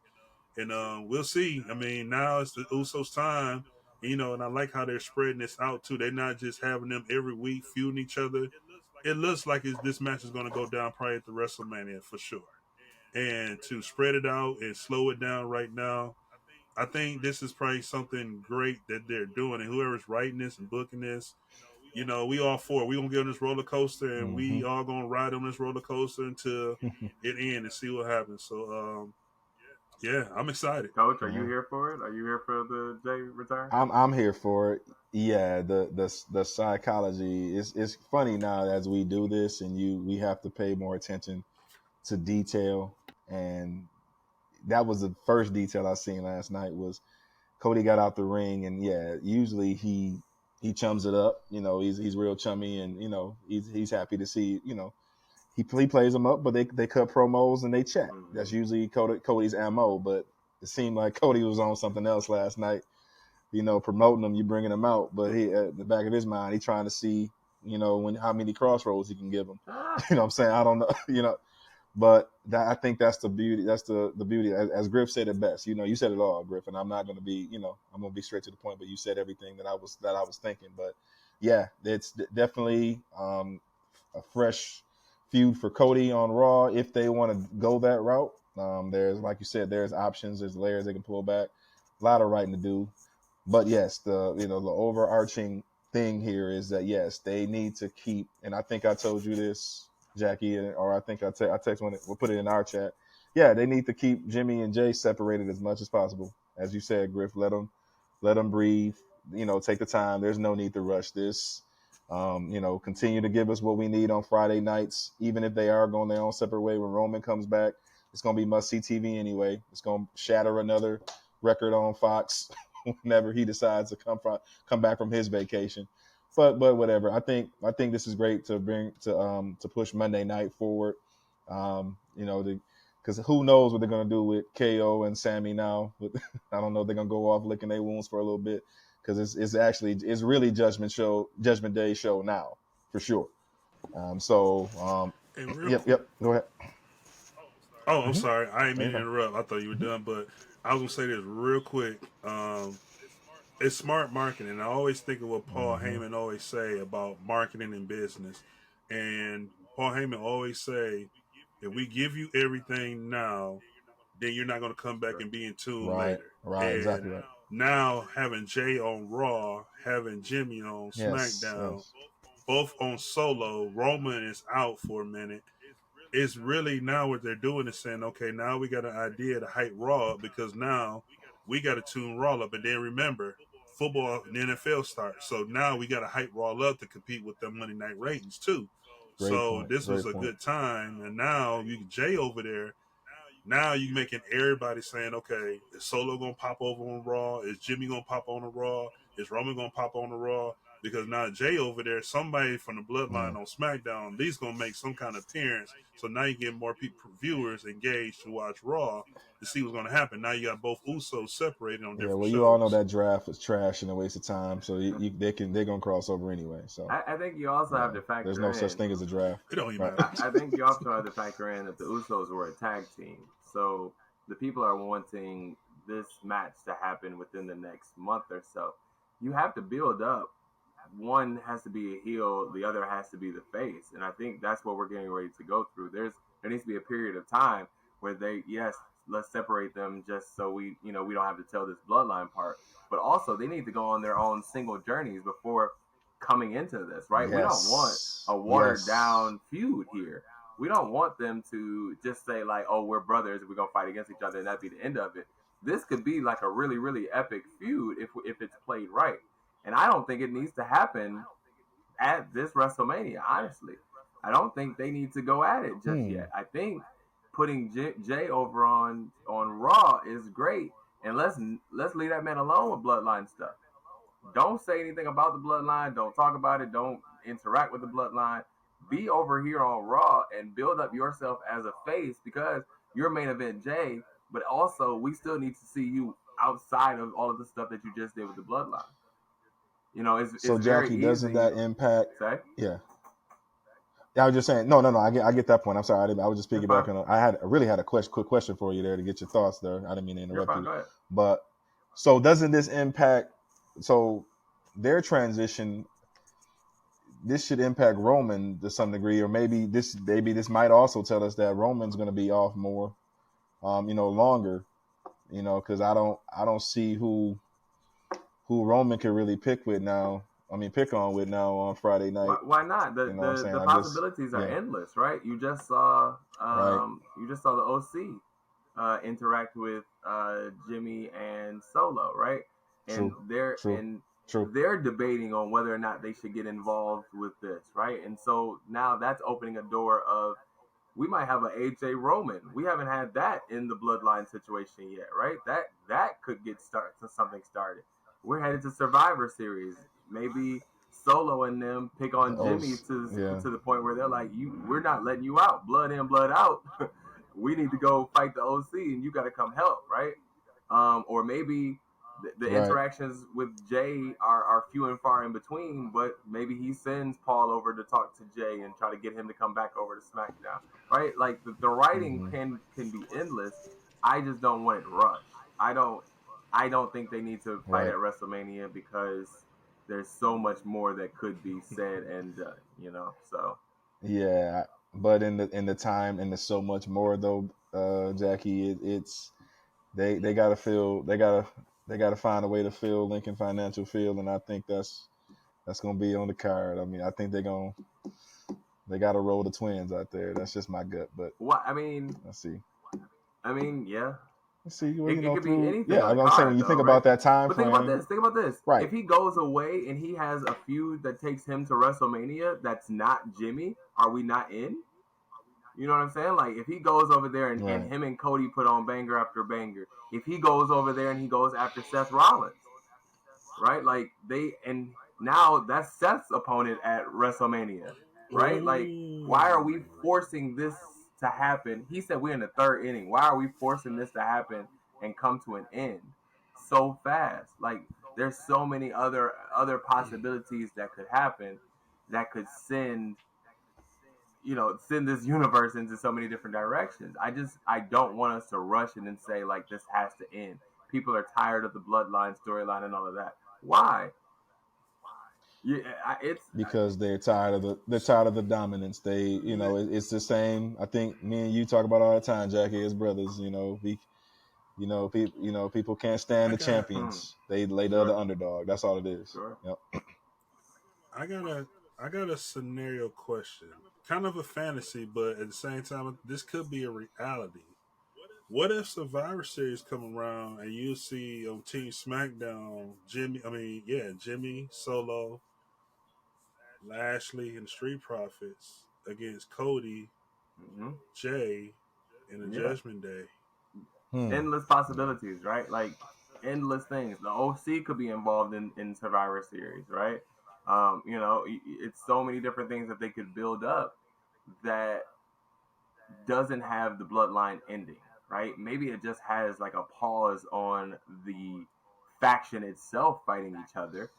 And we'll see. I mean, now it's the Usos' time, and I like how they're spreading this out, too. They're not just having them every week feuding each other. It looks like this match is going to go down probably at the WrestleMania for sure. And to spread it out and slow it down right now, I think this is probably something great that they're doing. And whoever's writing this and booking this, we all for it. We gonna get on this roller coaster, and we all gonna ride on this roller coaster until it ends and see what happens. So, yeah, I'm excited. Coach, are you here for it? Are you here for the Jay return? I'm here for it. Yeah, the psychology is funny now as we do this, and we have to pay more attention to detail. And that was the first detail I seen last night was Cody got out the ring, and yeah, usually he chums it up. He's real chummy, and he's happy to see. He plays them up, but they cut promos and they chat. That's usually Cody's MO. But it seemed like Cody was on something else last night. Promoting him, you bringing him out, but he at the back of his mind, he trying to see, how many crossroads he can give him. What I'm saying? I don't know, but I think that's the beauty. That's the beauty. As Griff said it best. You said it all, Griff, and I'm not going to be, I'm going to be straight to the point. But you said everything that I was thinking. But yeah, it's definitely a fresh feud for Cody on Raw if they want to go that route. There's, like you said, there's options, there's layers they can pull back. A lot of writing to do. But yes, the overarching thing here is that yes, they need to keep, and I think I told you this, Jackie, or I think I text we'll put it in our chat. Yeah, they need to keep Jimmy and Jay separated as much as possible. As you said, Griff, let them breathe. Take the time. There's no need to rush this. Continue to give us what we need on Friday nights, even if they are going their own separate way. When Roman comes back, it's going to be must-see TV anyway. It's going to shatter another record on Fox whenever he decides to come back from his vacation. But whatever. I think this is great to bring to push Monday night forward. Because who knows what they're gonna do with KO and Sammy now. I don't know if they're gonna go off licking their wounds for a little bit, because it's really Judgment Day show now for sure. Yep. Go ahead. Oh, I'm sorry. I didn't mean to Okay. interrupt. I thought you were done, but I was gonna say this real quick. It's smart marketing. I always think of what Paul Heyman always say about marketing and business. And Paul Heyman always say, if we give you everything now, then you're not going to come back and be in tune Right. later. Right. And Exactly right. now having Jay on Raw, having Jimmy on Yes. SmackDown, Yes. both on Solo, Roman is out for a minute. It's really now what they're doing is saying, okay, now we got an idea to hype Raw up, because now we got to tune Raw up. And then remember, football and the NFL starts. So now we got to hype Raw up to compete with the Monday night ratings too. Great So point. this was Great a point. good time. And now you Jay over there. Now you making everybody saying, okay, is Solo gonna pop over on Raw? Is Jimmy gonna pop on the Raw? Is Roman gonna pop on the Raw? Because now Jay over there, somebody from the bloodline on SmackDown, at least gonna make some kind of appearance. So now you get more people, viewers engaged to watch Raw to see what's gonna happen. Now you got both Usos separated on Yeah, different well, you all know shows. that draft was trash and a waste of time, so they're gonna cross over anyway. So I think you also have to there's no factor such in. thing as a draft. It don't even Right. matter. I think you also have to factor in that the Usos were a tag team, so the people are wanting this match to happen within the next month or so. You have to build up. One has to be a heel, the other has to be the face, and I think that's what we're getting ready to go through. There needs to be a period of time where let's separate them just so we don't have to tell this bloodline part, but also they need to go on their own single journeys before coming into this, right? We don't want Yes. a watered Yes. down feud here. We don't want them to just say like, "Oh, we're brothers. We're gonna fight against each other," and that be the end of it. This could be like a really, really epic feud if it's played right. And I don't think it needs to happen at this WrestleMania. Honestly, I don't think they need to go at it just yet. I think putting Jay over on Raw is great, and let's leave that man alone with Bloodline stuff. Don't say anything about the Bloodline. Don't talk about it. Don't interact with the Bloodline. Be over here on Raw and build up yourself as a face, because you're main event Jay. But also, we still need to see you outside of all of the stuff that you just did with the Bloodline. So It's very Jackie, doesn't easy. that impact? Say Yeah. Yeah, I was just saying. No. I get that point. I'm sorry. I was just you're fine. piggybacking on. I really had a quick question for you there to get your thoughts there. I didn't mean to You're interrupt fine. you, Go ahead. but so doesn't this impact? So their transition, this should impact Roman to some degree, or maybe this might also tell us that Roman's going to be off more, longer, because I don't see who Roman can really pick on with now on Friday night. Why not? You know what I'm saying? The possibilities are Yeah, endless, right? right. You just saw the OC interact with Jimmy and Solo, right? And True, true, true. they're debating on whether or not they should get involved with this, right? And so now that's opening a door of we might have a AJ Roman. We haven't had that in the bloodline situation yet, right? That could get something started. We're headed to Survivor Series. Maybe Solo and them pick on Oh, Jimmy yeah, to the point where they're like, we're not letting you out. Blood in, blood out. We need to go fight the OC, and you got to come help, right? Or maybe the right. interactions with Jay are few and far in between, but maybe he sends Paul over to talk to Jay and try to get him to come back over to SmackDown, right? Like the writing hmm can be endless. I just don't want it rushed. I don't think they need to fight at Right. WrestleMania because there's so much more that could be said and done, So Yeah, but in the time and the so much more though, Jackie, it's they gotta feel they gotta find a way to fill Lincoln Financial Field, and I think that's gonna be on the card. I mean, I think they gotta roll the Twins out there. That's just my gut, but What I mean, let's see. yeah. Let's see. Well, It could be through anything on the I'm saying card, when you though, think right? about that time But frame, think about this. right? If he goes away and he has a feud that takes him to WrestleMania that's not Jimmy, are we not in? You know what I'm saying? Like, if he goes over there and Right. him and Cody put on banger after banger, if he goes over there and he goes after Seth Rollins, right? Like, and now that's Seth's opponent at WrestleMania, right? Like, why are we forcing this to happen? He said we're in the third inning. Why are we forcing this to happen and come to an end so fast? Like, there's so many other possibilities that could happen that could send this universe into so many different directions. I don't want us to rush it and say like this has to end. People are tired of the bloodline storyline and all of that. Why? Yeah, Because they're tired of the dominance. It's the same. I think me and you talk about all the time, Jackie, as brothers. People can't stand I the got champions. They lay the Sure. other underdog. That's all it is. Sure. Yep. I got a scenario question, kind of a fantasy, but at the same time, this could be a reality. What if Survivor Series come around and you see on Team SmackDown Jimmy Solo, Lashley, and the Street Profits against Cody, Mm-hmm. Jay, in the Yeah. Judgment Day? Endless possibilities, right? Like endless things. The OC could be involved in Survivor Series, right? It's so many different things that they could build up that doesn't have the bloodline ending, right? Maybe it just has like a pause on the faction itself fighting each other,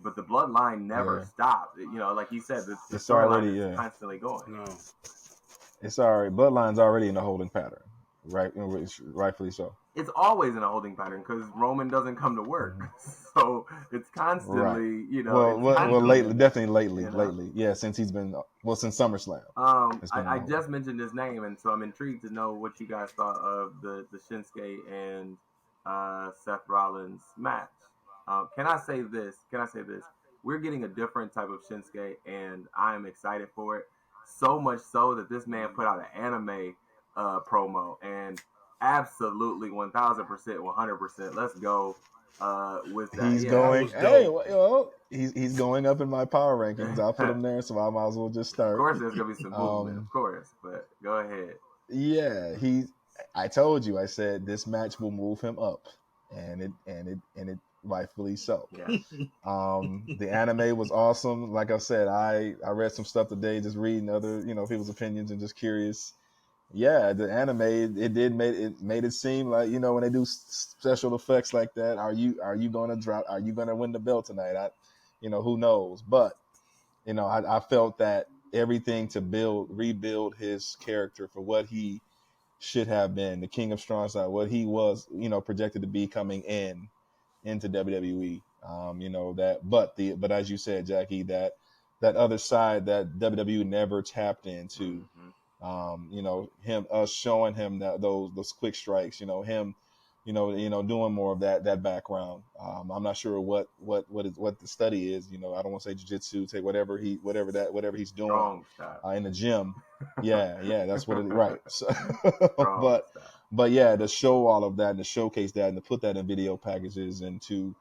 but the bloodline never stopped. Like you said, the It's storyline already is constantly going. No. It's already Bloodline's already in a holding pattern, right? Rightfully so. It's always in a holding pattern because Roman doesn't come to work, so it's constantly, Well, lately, definitely you know? lately, yeah. Since he's been since SummerSlam. I just mentioned his name, and so I'm intrigued to know what you guys thought of the Shinsuke and Seth Rollins match. Can I say this? We're getting a different type of Shinsuke, and I'm excited for it. So much so that this man put out an anime promo, and absolutely 1000%, 100%. Let's go with that. He's Yeah, going. was dope. He's going up in my power rankings. I'll put him there, so I might as well just start. Of course, there's gonna be some movement, of course, but go ahead. Yeah, I told you. I said this match will move him up, and it rightfully so. Yeah. The anime was awesome. Like I said, I read some stuff today, just reading other people's opinions and just curious. Yeah, the anime made it seem like when they do special effects like that, are you going to drop? Are you going to win the belt tonight? Who knows? But I felt that everything to rebuild his character for what he should have been, the King of Strong Side, what he was, projected to be coming into WWE. But as you said, Jackie, that other side that WWE never tapped into. Us showing him that those quick strikes, him, doing more of that background. I'm not sure what the study is. I don't want to say jiu-jitsu, take whatever he's doing in the gym. Yeah, that's what it is. Right. So, but yeah, to show all of that and to showcase that and to put that in video packages and to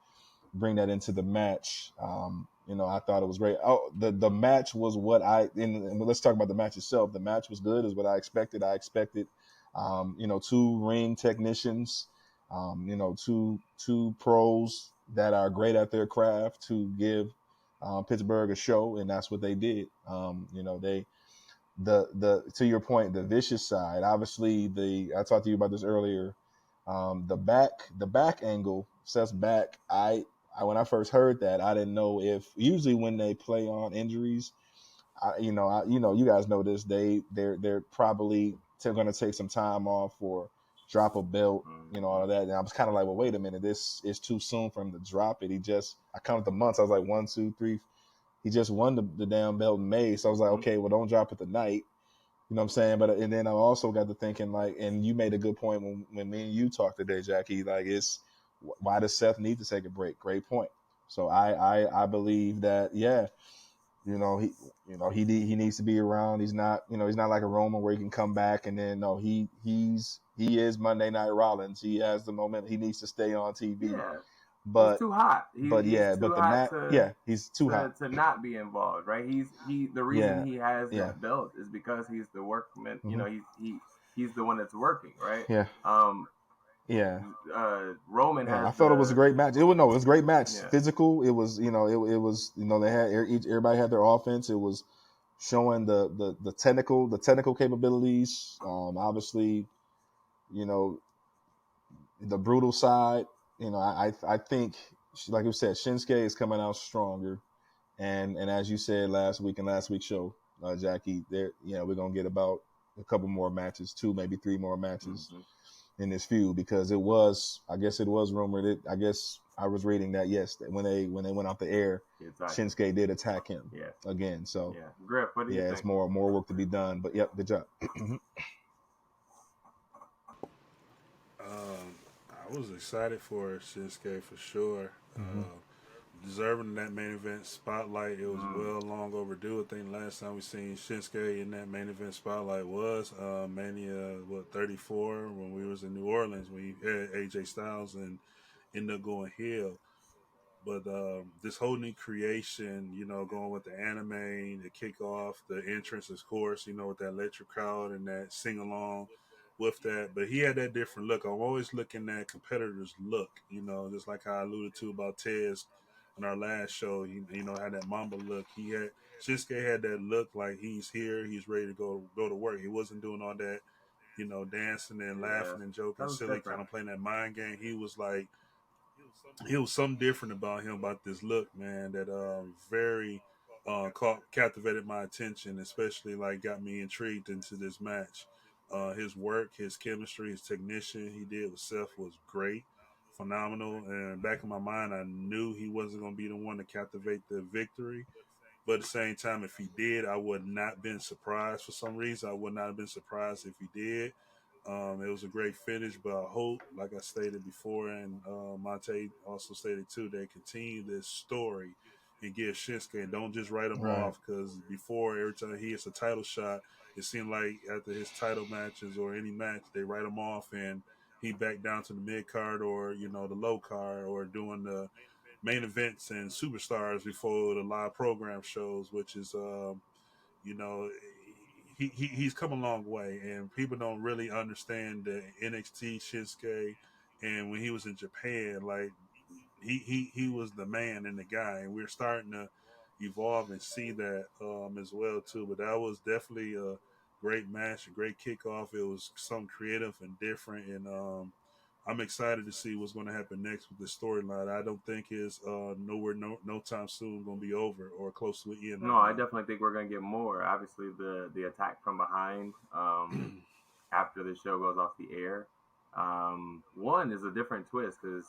bring that into the match. I thought it was great. Oh, the match was what and let's talk about the match itself. The match was good, is what I expected. I expected, two ring technicians, two pros that are great at their craft to give Pittsburgh a show, and that's what they did. To your point, the vicious side. Obviously, I talked to you about this earlier. The back angle, Seth's back. When I first heard that, I didn't know if usually when they play on injuries, you guys know this. They're probably going to take some time off or drop a belt, all of that. And I was kind of like, well, wait a minute, this is too soon for him to drop it. I counted the months. I was like 1, 2, 3. He just won the damn belt in May, so I was like, okay, well, don't drop it tonight. You know what I'm saying? But and then I also got to thinking like, and you made a good point when me and you talked today, Jackie. Like, it's why does Seth need to take a break? Great point. So I believe that he needs to be around. He's not he's not like a Roman where he can come back and then no he is Monday Night Rollins. He has the moment. He needs to stay on TV. Yeah, he's But too hot. He's too the hot Matt, yeah, he's too hot. to not be involved, right? The reason Yeah, he has yeah, that belt is because he's the workman. You hmm know, he's the one that's working, right? yeah, Um, yeah. Roman Yeah, has I felt it was a great match. It was a great match. yeah. Physical. It was, it was, they had everybody had their offense. It was showing the technical capabilities. Obviously, you know, the brutal side. I think, like you said, Shinsuke is coming out stronger. And as you said last week in last week's show, Jackie, we're gonna get about a couple more matches, 2, maybe 3 more matches. Mm-hmm. In this feud, because I guess it was rumored. I guess I was reading that that when they went out the air, Shinsuke did attack him again. So yeah, Griff, what do you think? it's more work to be done. But yep, good job. I was excited for Shinsuke for sure. Deserving that main event spotlight. It was well long overdue. I think last time we seen Shinsuke in that main event spotlight was Mania 34 when we was in New Orleans when he had AJ Styles and ended up going heel. But this whole new creation, going with the anime, the kickoff, the entrance, of course, with that electric crowd and that sing along with that. But he had that different look. I'm always looking at competitors' look, just like I alluded to about Tez on our last show. Had that Mamba look. Shinsuke had that look like he's here, he's ready to go to work. He wasn't doing all that, dancing and laughing and joking, silly, kind of playing that mind game. He was like it was something different about him, about this look, man, that very captivated my attention, especially like got me intrigued into this match. His work, his chemistry, his technician he did with Seth was great, phenomenal. And back in my mind, I knew he wasn't going to be the one to captivate the victory. But at the same time, if he did, I would not have been surprised. For some reason, I would not have been surprised if he did. It was a great finish, but I hope, like I stated before, and Monte also stated too, they continue this story and give Shinsuke and don't just write him Right. off, because before, every time he hits a title shot, it seemed like after his title matches or any match, they write him off and he back down to the mid card or the low card or doing the main events and superstars before the live program shows, which is you know, he's come a long way, and people don't really understand the NXT Shinsuke. And when he was in Japan, like he was the man and the guy, and we're starting to evolve and see that as well too. But that was definitely a great match, a great kickoff. It was something creative and different, and I'm excited to see what's going to happen next with the storyline. I don't think it's no time soon going to be over or close to the end. No, I definitely think we're going to get more. Obviously, the attack from behind after the show goes off the air. One is a different twist because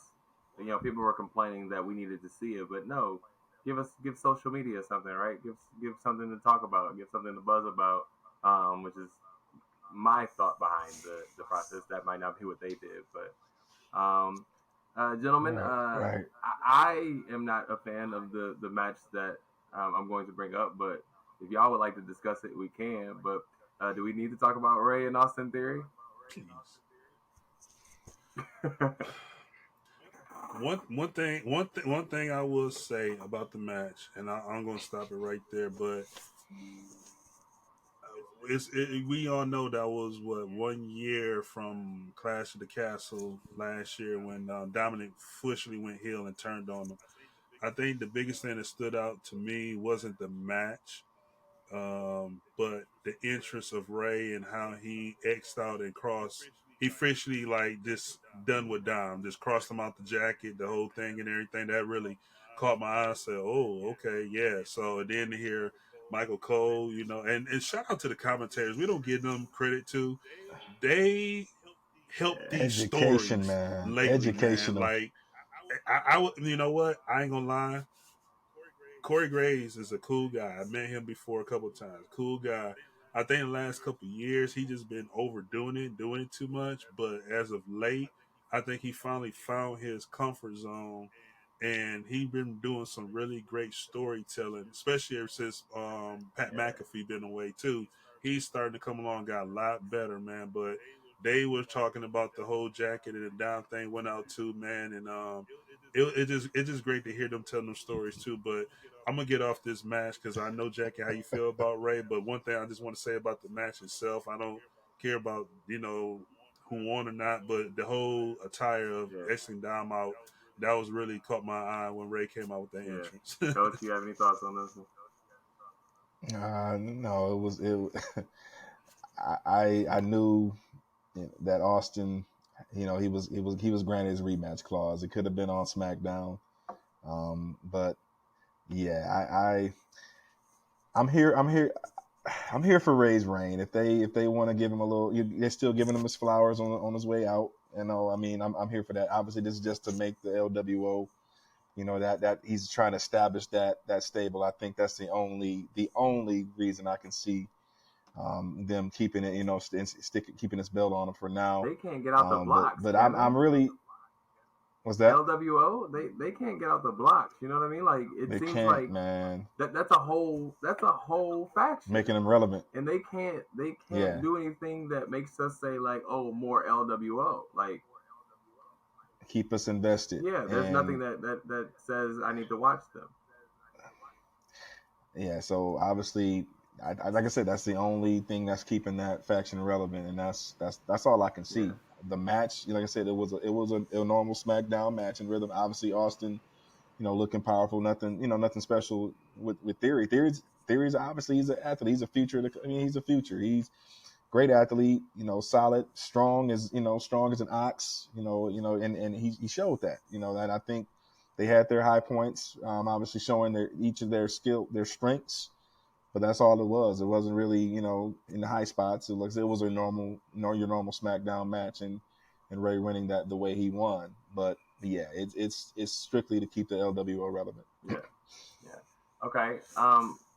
people were complaining that we needed to see it, but no, give social media something, right? Give something to talk about, give something to buzz about, which is my thought behind the process. That might not be what they did, but gentlemen, Right. I am not a fan of the match that I'm going to bring up, but if y'all would like to discuss it, we can. But do we need to talk about Ray and Austin Theory? Please. One thing I will say about the match, and I'm going to stop it right there. But we all know that was 1 year from Clash of the Castle last year when Dominic officially went heel and turned on him. I think the biggest thing that stood out to me wasn't the match, but the interest of Ray and how he X'd out and crossed. He officially like just done with Dom, just crossed him out the jacket, the whole thing and everything. That really caught my eye. I said, "Oh, okay, yeah." So then to hear Michael Cole, and shout out to the commentators. We don't give them credit too. They help these Education, stories man. lately, man. Educational. Like I would, you know what? I ain't gonna lie. Corey Graves is a cool guy. I met him before a couple of times. Cool guy. I think in the last couple of years he just been overdoing it, doing it too much. But as of late, I think he finally found his comfort zone, and he been doing some really great storytelling, especially ever since Pat McAfee been away too. He's starting to come along, got a lot better, man. But they were talking about the whole jacket and the down thing went out too, man, and it's just great to hear them tell them stories too. But I'm gonna get off this match because I know Jackie how you feel about Ray. But one thing I just want to say about the match itself, I don't care about who won or not, but the whole attire of Exling Dom out, that was really caught my eye when Ray came out with that entrance. Coach, you have any thoughts on this one? No, I knew that Austin, he was granted his rematch clause. It could have been on SmackDown, but yeah, I'm here for Ray's reign. If they want to give him a little, they're still giving him his flowers on his way out. I mean, I'm here for that. Obviously, this is just to make the LWO, that he's trying to establish that stable. I think that's the only reason I can see them keeping it, keeping his belt on him for now. They can't get out the blocks. But I'm really. What's that? LWO, they can't get out the blocks. You know what I mean? Like it seems like, man, that's a whole faction, making them relevant, and they can't do anything that makes us say like, oh, more LWO. Like keep us invested. Yeah, there's nothing that says I need to watch them. Yeah, so obviously, like I said, that's the only thing that's keeping that faction relevant, and that's all I can see. Yeah. The match, like I said, it was a normal SmackDown match in rhythm. Obviously, Austin, looking powerful. Nothing special with Theory. Theory's obviously he's an athlete. He's a future. He's a future. He's great athlete. Solid, strong as an ox. And he showed that. And I think they had their high points. Obviously showing each of their strengths. But that's all it was. It wasn't really, in the high spots. It was your normal SmackDown match, and Ray winning that the way he won. But yeah, it's strictly to keep the LWO relevant. Yeah. Okay.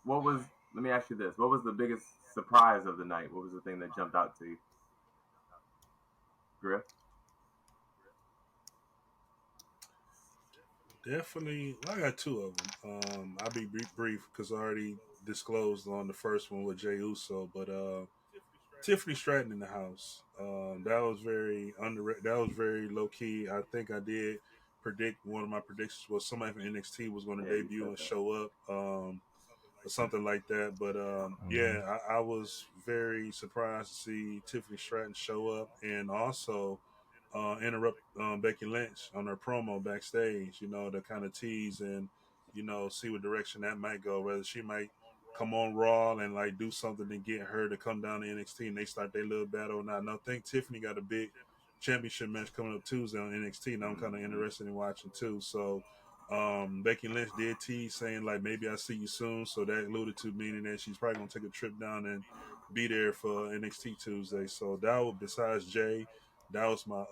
Let me ask you this: what was the biggest surprise of the night? What was the thing that jumped out to you, Griff? Definitely, I got two of them. I'll be brief because I already disclosed on the first one with Jey Uso, but Tiffany Stratton in the house. That was very underrated. That was very low key. I think I did predict, one of my predictions was somebody from NXT was going to debut and show up, or something like that. But yeah, I was very surprised to see Tiffany Stratton show up, and also interrupt Becky Lynch on her promo backstage, to kind of tease and, see what direction that might go. Whether she might come on Raw and like do something to get her to come down to NXT and they start their little battle or not. And I think Tiffany got a big championship match coming up Tuesday on NXT, and I'm kind of interested in watching too. So Becky Lynch did tease saying like maybe I'll see you soon. So that alluded to meaning that she's probably gonna take a trip down and be there for NXT Tuesday. So that was, besides Jay, that was my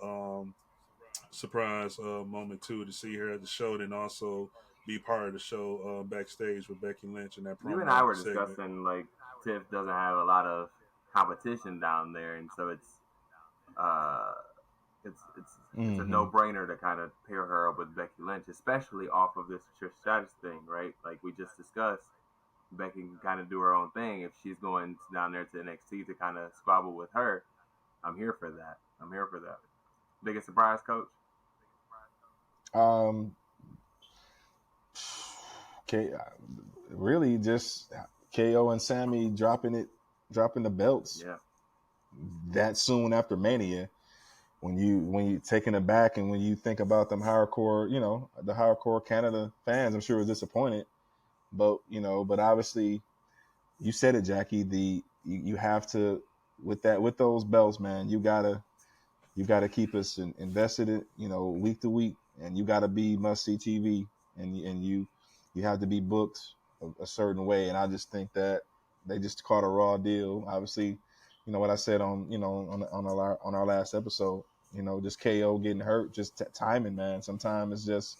surprise moment too, to see her at the show, and also be part of the show backstage with Becky Lynch and that promo. You and I were discussing like Tiff doesn't have a lot of competition down there, and so it's a no-brainer to kind of pair her up with Becky Lynch, especially off of this Trish Stratus thing, right? Like we just discussed, Becky can kind of do her own thing. If she's going down there to NXT to kind of squabble with her, I'm here for that. Biggest surprise, Coach? Really just KO and Sammy dropping the belts. Yeah. That soon after Mania, when you taking it back, and when you think about them hardcore, the hardcore Canada fans, I'm sure was disappointed. But obviously, you said it, Jackie. You have to with those belts, man. You gotta keep us invested in, week to week, and you gotta be must see TV, and you have to be booked a certain way. And I just think that they just caught a raw deal. Obviously, what I said on our last episode. Just KO getting hurt, just timing, man. Sometimes it's just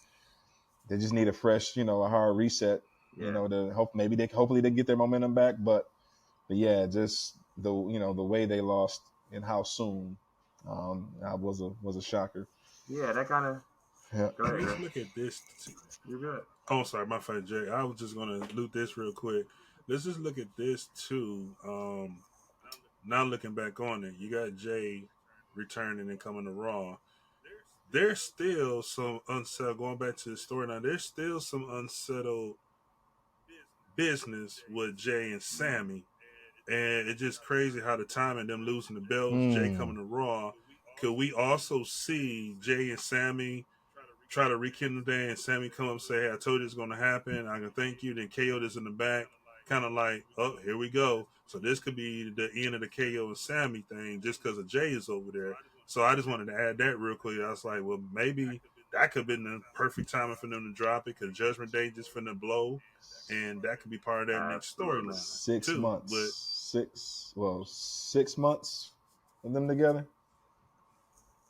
they just need a fresh, a hard reset. Yeah. Hopefully they get their momentum back. But but yeah, just the the way they lost and how soon, that was a shocker. Yeah, that kind of. Yeah. Go ahead, Let's Griff. look at this. You're good. Oh, sorry, my friend Jay. I was just gonna loot this real quick. Let's just look at this too. Now looking back on it, you got Jay returning and coming to Raw. There's still some unsettled. Going back to the story now, there's still some unsettled business with Jay and Sammy, and it's just crazy how the timing them losing the belts, Jay coming to Raw. Could we also see Jay and Sammy try to rekindle the day and Sammy come up and say, "Hey, I told you it's going to happen. I can thank you." Then KO is in the back, kind of like, "Oh, here we go." So this could be the end of the KO and Sammy thing just because of Jay is over there. So I just wanted to add that real quick. I was like, well, maybe that could have been the perfect timing for them to drop it because Judgment Day just finna blow, and that could be part of that next Absolutely. storyline 6 too. months, But 6 months of them together,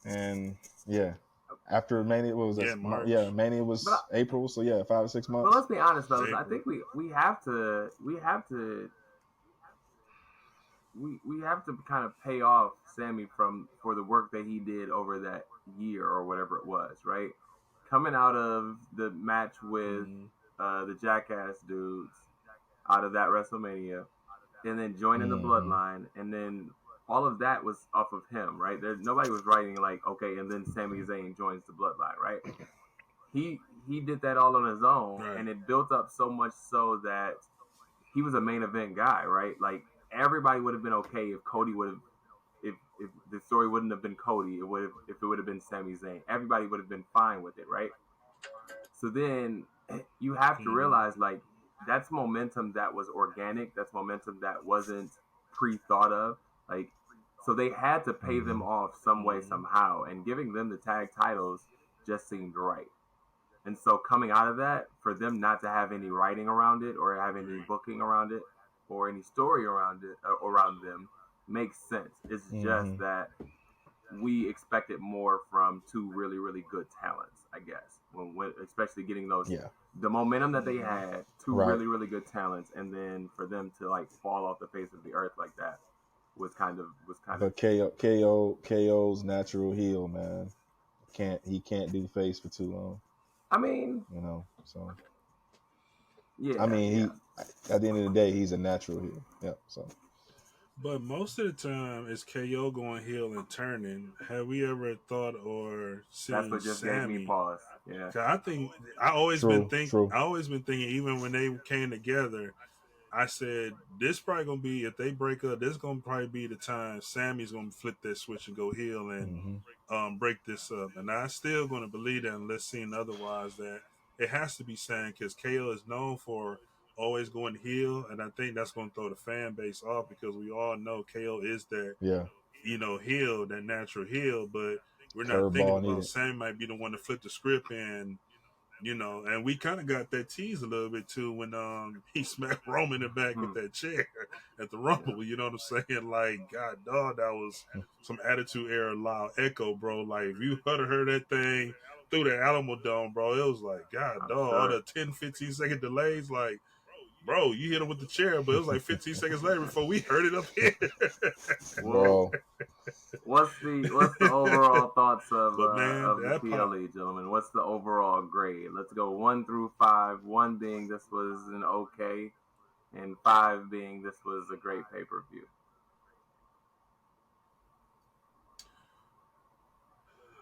and yeah. After Mania, what was that? yeah, March. Yeah, Mania was But April, so yeah, 5 or 6 but months. let's be honest, fellas. I April. think we have to we have to kind of pay off Sammy for the work that he did over that year or whatever it was, right? Coming out of the match with the Jackass dudes out of that WrestleMania, and then joining the Bloodline, and then all of that was off of him, right? Nobody was writing like, okay, and then Sami Zayn joins the Bloodline, right? He did that all on his own, Right. and it built up so much so that he was a main event guy, right? Like everybody would have been okay if Cody would have, if the story wouldn't have been Cody, it would have, if it would have been Sami Zayn, everybody would have been fine with it, right? So then you have to realize like that's momentum that was organic, that's momentum that wasn't pre-thought of, like so they had to pay them off some way somehow, and giving them the tag titles just seemed right. And so coming out of that, for them not to have any writing around it or have any booking around it or any story around it around them makes sense. It's just that we expected more from two really really good talents, I guess. When especially getting those the momentum that they had, two really really good talents, and then for them to like fall off the face of the earth like that was kind of But KO's natural heel, man. He can't do face for too long. I mean, so yeah. I mean, he at the end of the day, he's a natural heel. Yeah. So. But most of the time, it's KO going heel and turning. Have we ever thought or seen That's what just Sammy? gave me pause. Yeah. I think I always been thinking, even when they came together, I said this probably gonna be, if they break up, this gonna probably be the time Sammy's gonna flip that switch and go heel and break this up. And I still gonna believe that unless seen otherwise, that it has to be Sam because KO is known for always going heel, and I think that's gonna throw the fan base off because we all know KO is that heel, that natural heel, but we're not thinking about Sam might be the one to flip the script and and we kind of got that tease a little bit too when he smacked Roman in the back with that chair at the Rumble. You know what I'm saying? Like, God, dog, that was some Attitude Era loud echo, bro. Like, if you heard that thing through the Alamo Dome, bro, it was like, God, dog, all the 10, 15-second delays, like, bro, you hit him with the chair, but it was like 15 seconds later before we heard it up here. Bro. What's the overall thoughts of the PLE, gentlemen? What's the overall grade? Let's go 1 through 5. 1 being this was an okay, and 5 being this was a great pay-per-view.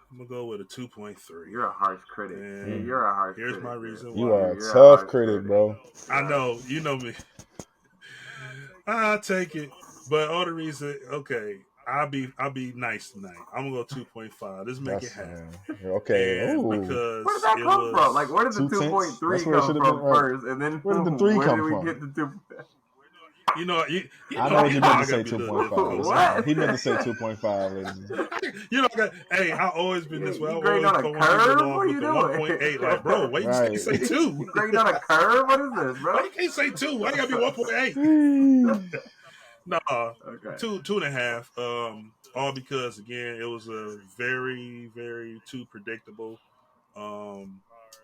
I'm gonna go with a 2.3. You're a harsh critic. You're a harsh critic. Here's my reason why. You are a tough critic, bro. I know. You know me. I'll take it. But all the reason, okay, I'll be nice tonight. I'm gonna go 2.5. Let's make it happen. Okay. Because where did that come from? Like, where did the 2.3 come from first? And then where did the 3 come from? Get the 2? You know I know what you meant to say 2.5. What? He meant to say 2.5, ladies. You know, hey, I've always been this way. You grading on a curve? What are you doing? 1.8. Like, bro, why you can't say 2? You grading on a curve? What is this, bro? Why you can't say 2? Why you gotta be 1.8? No, okay. 2.5. All because again, it was a very, very too predictable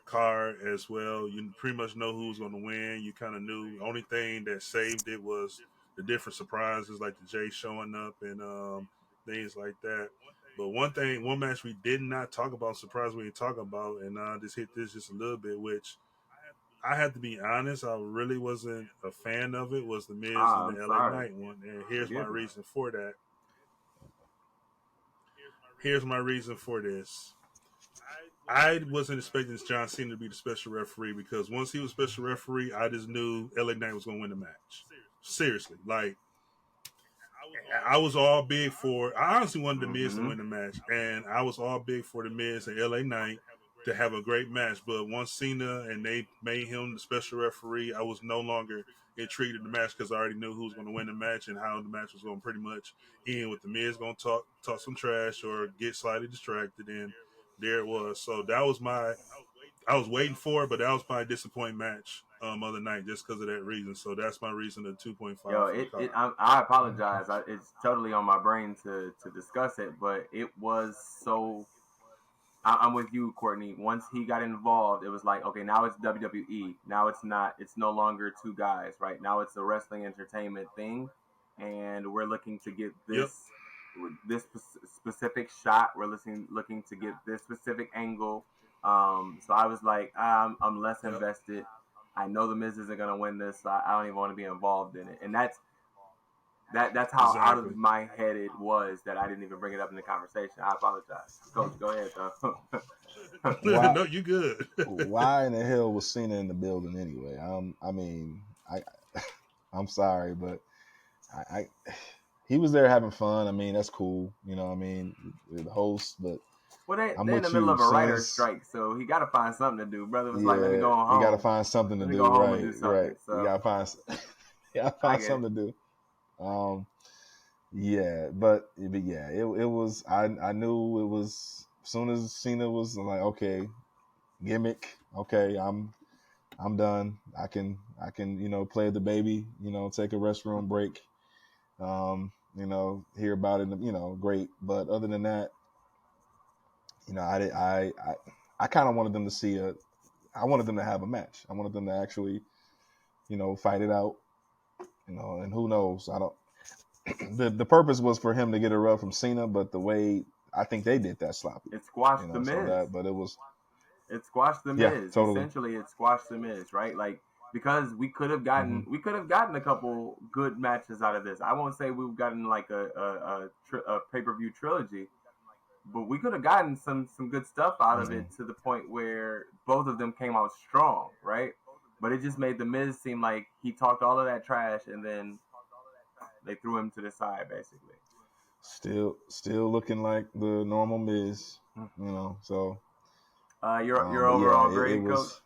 card as well. You pretty much know who was going to win. You kind of knew. The only thing that saved it was the different surprises like the Jay showing up and things like that. But one match we did not talk about, surprise we didn't talk about, and I just hit this just a little bit, which I have to be honest, I really wasn't a fan of it, was the Miz and I'm the LA sorry. Knight one. And here's my reason for that. Here's my reason for this. I wasn't expecting John Cena to be the special referee because once he was special referee, I just knew LA Knight was going to win the match. Seriously. Like, I was all big for. I honestly wanted the Miz to win the match, and I was all big for the Miz and LA Knight to have a great match. But once Cena and they made him the special referee, I was no longer intrigued in the match because I already knew who was going to win the match and how the match was going to pretty much end with the Miz going to talk some trash or get slightly distracted, and there it was. So that was my. I was waiting for it, but that was my disappointing match other night just because of that reason. So that's my reason of 2.5. Yo, I apologize. It's totally on my brain to discuss it, but it was so. I'm with you, Courtney. Once he got involved, it was like, okay, now it's WWE. Now it's not. It's no longer two guys, right? Now it's a wrestling entertainment thing, and we're looking to get this specific shot. We're looking to get this specific angle. So I was like, I'm less invested. I know the Miz isn't gonna win this, so I don't even want to be involved in it. And that's how out of my head it was that I didn't even bring it up in the conversation. I apologize. Coach, go ahead though. No, you good. Why in the hell was Cena in the building anyway? I'm sorry, but he was there having fun. I mean, that's cool. You know, I mean, the host, but. Well, they're in the middle of a writer's strike, so he got to find something to do. Brother was like, "Let me go home." He got to find something to do. Right. So. You got to find something to do. Yeah, but yeah, it was. I knew it was. As soon as Cena was like, okay, gimmick. Okay, I'm done. I can play the baby. Take a restroom break. Hear about it. Great. But other than that. I kind of wanted them to see I wanted them to have a match. I wanted them to actually, fight it out, and who knows? I don't. The purpose was for him to get a rub from Cena, but the way I think they did that sloppy. It squashed the Miz. It squashed the Miz. Totally. Essentially, it squashed the Miz, right? Like because we could have gotten a couple good matches out of this. I won't say we've gotten like a pay-per-view trilogy. But we could have gotten some good stuff out of it to the point where both of them came out strong, right? But it just made the Miz seem like he talked all of that trash and then they threw him to the side, basically. Still looking like the normal Miz, So your overall grade, Coach?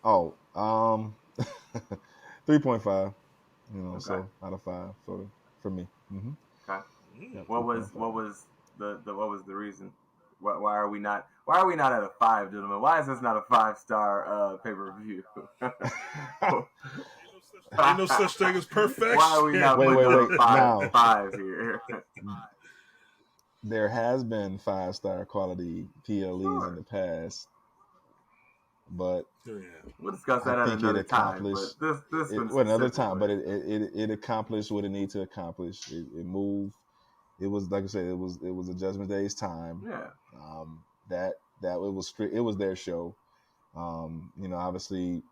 Oh, 3.5. Okay. So out of 5 for me. Mm-hmm. Okay. Yeah, what was the reason? Why are we not at a 5, gentlemen? Why is this not a 5-star pay-per-view? Ain't no such thing as perfection. Why are we not putting five here? There has been 5-star quality PLEs in the past, but we'll discuss that at another time. But this another time. But it accomplished what it needed to accomplish. It moved. It was like I said. It was a Judgment Day's time. Yeah. That it was strict. It was their show. Obviously,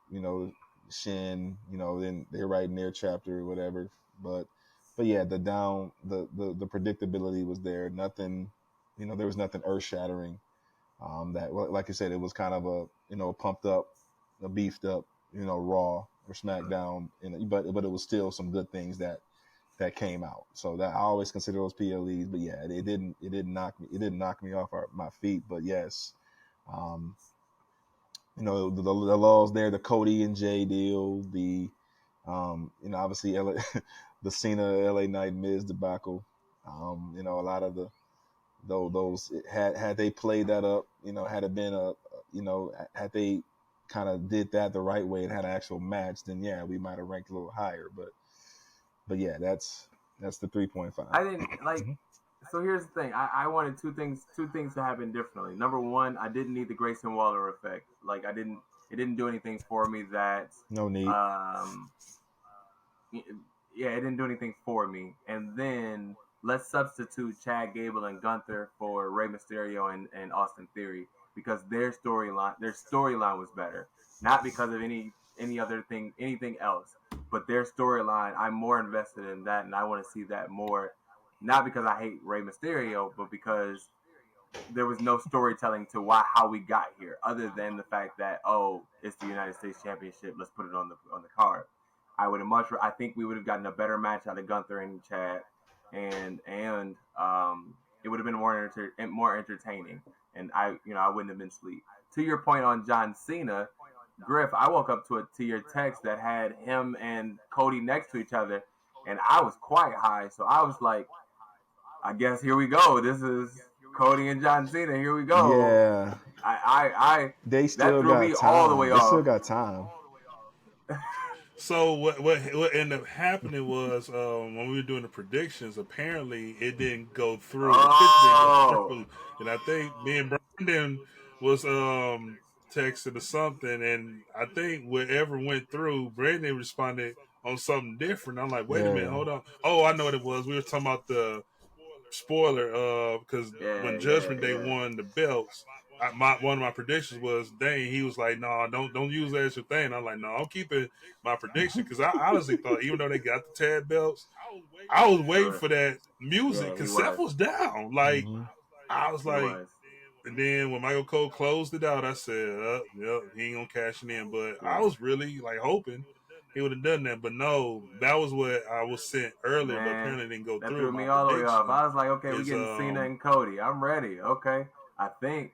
Shin. Then they're writing their chapter or whatever. But yeah, the predictability was there. Nothing. There was nothing earth shattering. That, like I said, it was kind of a pumped up, a beefed up, Raw or SmackDown. But it was still some good things that came out. So that I always consider those PLEs. But yeah, it didn't knock me off my feet. But yes, the laws there, the Cody and Jay deal, the obviously the Cena LA Knight Miz debacle. A lot of those had they played that up, had it been had they kind of did that the right way and had an actual match, then yeah, we might have ranked a little higher. But yeah, that's the 3.5. I didn't like. So here's the thing. I wanted two things to happen differently. Number one, I didn't need the Grayson Waller effect. Like it didn't do anything for me that no need. yeah, it didn't do anything for me. And then let's substitute Chad Gable and Gunther for Rey Mysterio and Austin Theory because their storyline was better. Not because of any other thing, anything else, but their storyline. I'm more invested in that, and I want to see that more. Not because I hate Rey Mysterio, but because there was no storytelling to how we got here, other than the fact that it's the United States Championship. Let's put it on the card. I think we would have gotten a better match out of Gunther and Chad, and it would have been more entertaining, and I wouldn't have been asleep. To your point on John Cena, Griff, I woke up to your text that had him and Cody next to each other, and I was quite high, so I was like, I guess here we go. This is Cody and John Cena. Here we go. Yeah. They still that threw got me time. all the way they off. still got time. So what ended up happening was when we were doing the predictions, apparently it didn't go through. The pitch didn't go through, and I think me and Brandon was texting or something, and I think whatever went through, Brandon responded on something different. I'm like, wait a minute, hold on. Oh, I know what it was. We were talking about the spoiler because when Judgment Day won the belts. One of my predictions was, dang, he was like, no, don't use that as your thing. I'm like, no, I'm keeping my prediction because I honestly thought even though they got the tag belts, I was waiting for that music because Seth was down. Like I was like, and then when Michael Cole closed it out, I said, yep, he ain't gonna cash it in. But I was really like hoping he would have done that. But no, that was what I was sent earlier, but apparently it didn't go through. That threw me all the way off. I was like, okay, we're getting Cena and Cody. I'm ready. Okay, I think.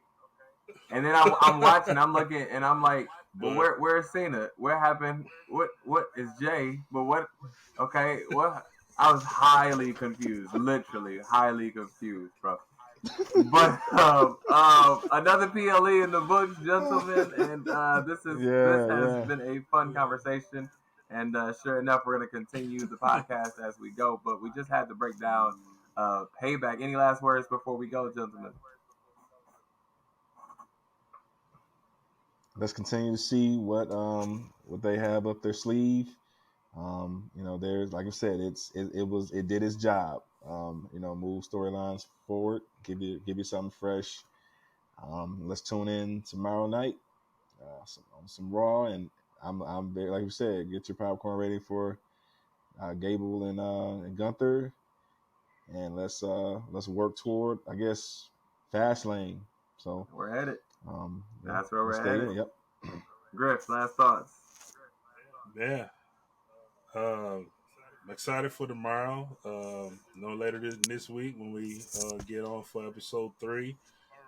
And then I'm watching, I'm looking, and I'm like, well, where's Cena? What happened? What is Jay? But what? Okay, what? I was highly confused, literally highly confused, bro. But another PLE in the books, gentlemen, and this has been a fun conversation. And sure enough, we're going to continue the podcast as we go. But we just had to break down Payback. Any last words before we go, gentlemen? Let's continue to see what they have up their sleeve. There's, like I said, it did its job. Move storylines forward, give you something fresh. Let's tune in tomorrow night on some Raw, and I'm very, like you said, get your popcorn ready for Gable and Gunther, and let's work toward, I guess, Fastlane. So we're headed. That's where we're headed. Yep. Griff, last thoughts. Yeah. I'm excited for tomorrow. No later this week when we get on for episode 3.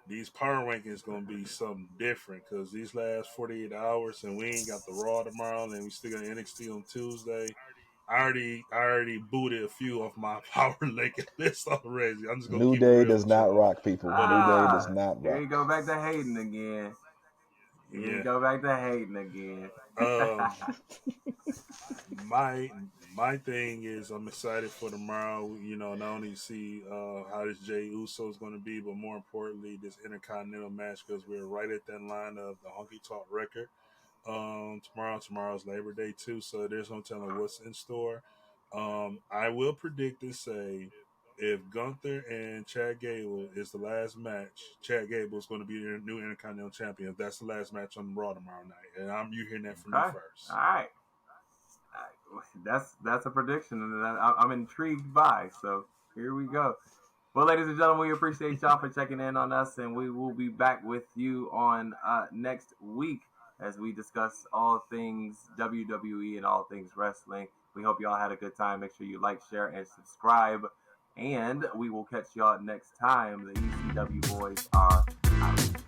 These power rankings going to be something different because these last 48 hours and we ain't got the Raw tomorrow and we still got NXT on Tuesday. I already booted a few off my power ranking list already. I'm just gonna New keep Day it real does not rock, people. New Day does not rock. Here you go back to hating again. Here you go back to hating again. My thing is I'm excited for tomorrow. Not only see how this Jey Uso is going to be, but more importantly, this Intercontinental match because we're right at that line of the Honky Talk record. Tomorrow's Labor Day too, so there's no telling what's in store. I will predict and say if Gunther and Chad Gable is the last match, Chad Gable is going to be the new Intercontinental Champion. That's the last match on Raw tomorrow night, and you hearing that from me first. All right. That's a prediction, and I'm intrigued by. So here we go. Well, ladies and gentlemen, we appreciate y'all for checking in on us, and we will be back with you on next week as we discuss all things WWE and all things wrestling. We hope y'all had a good time. Make sure you like, share, and subscribe. And we will catch y'all next time. The ECW boys are out.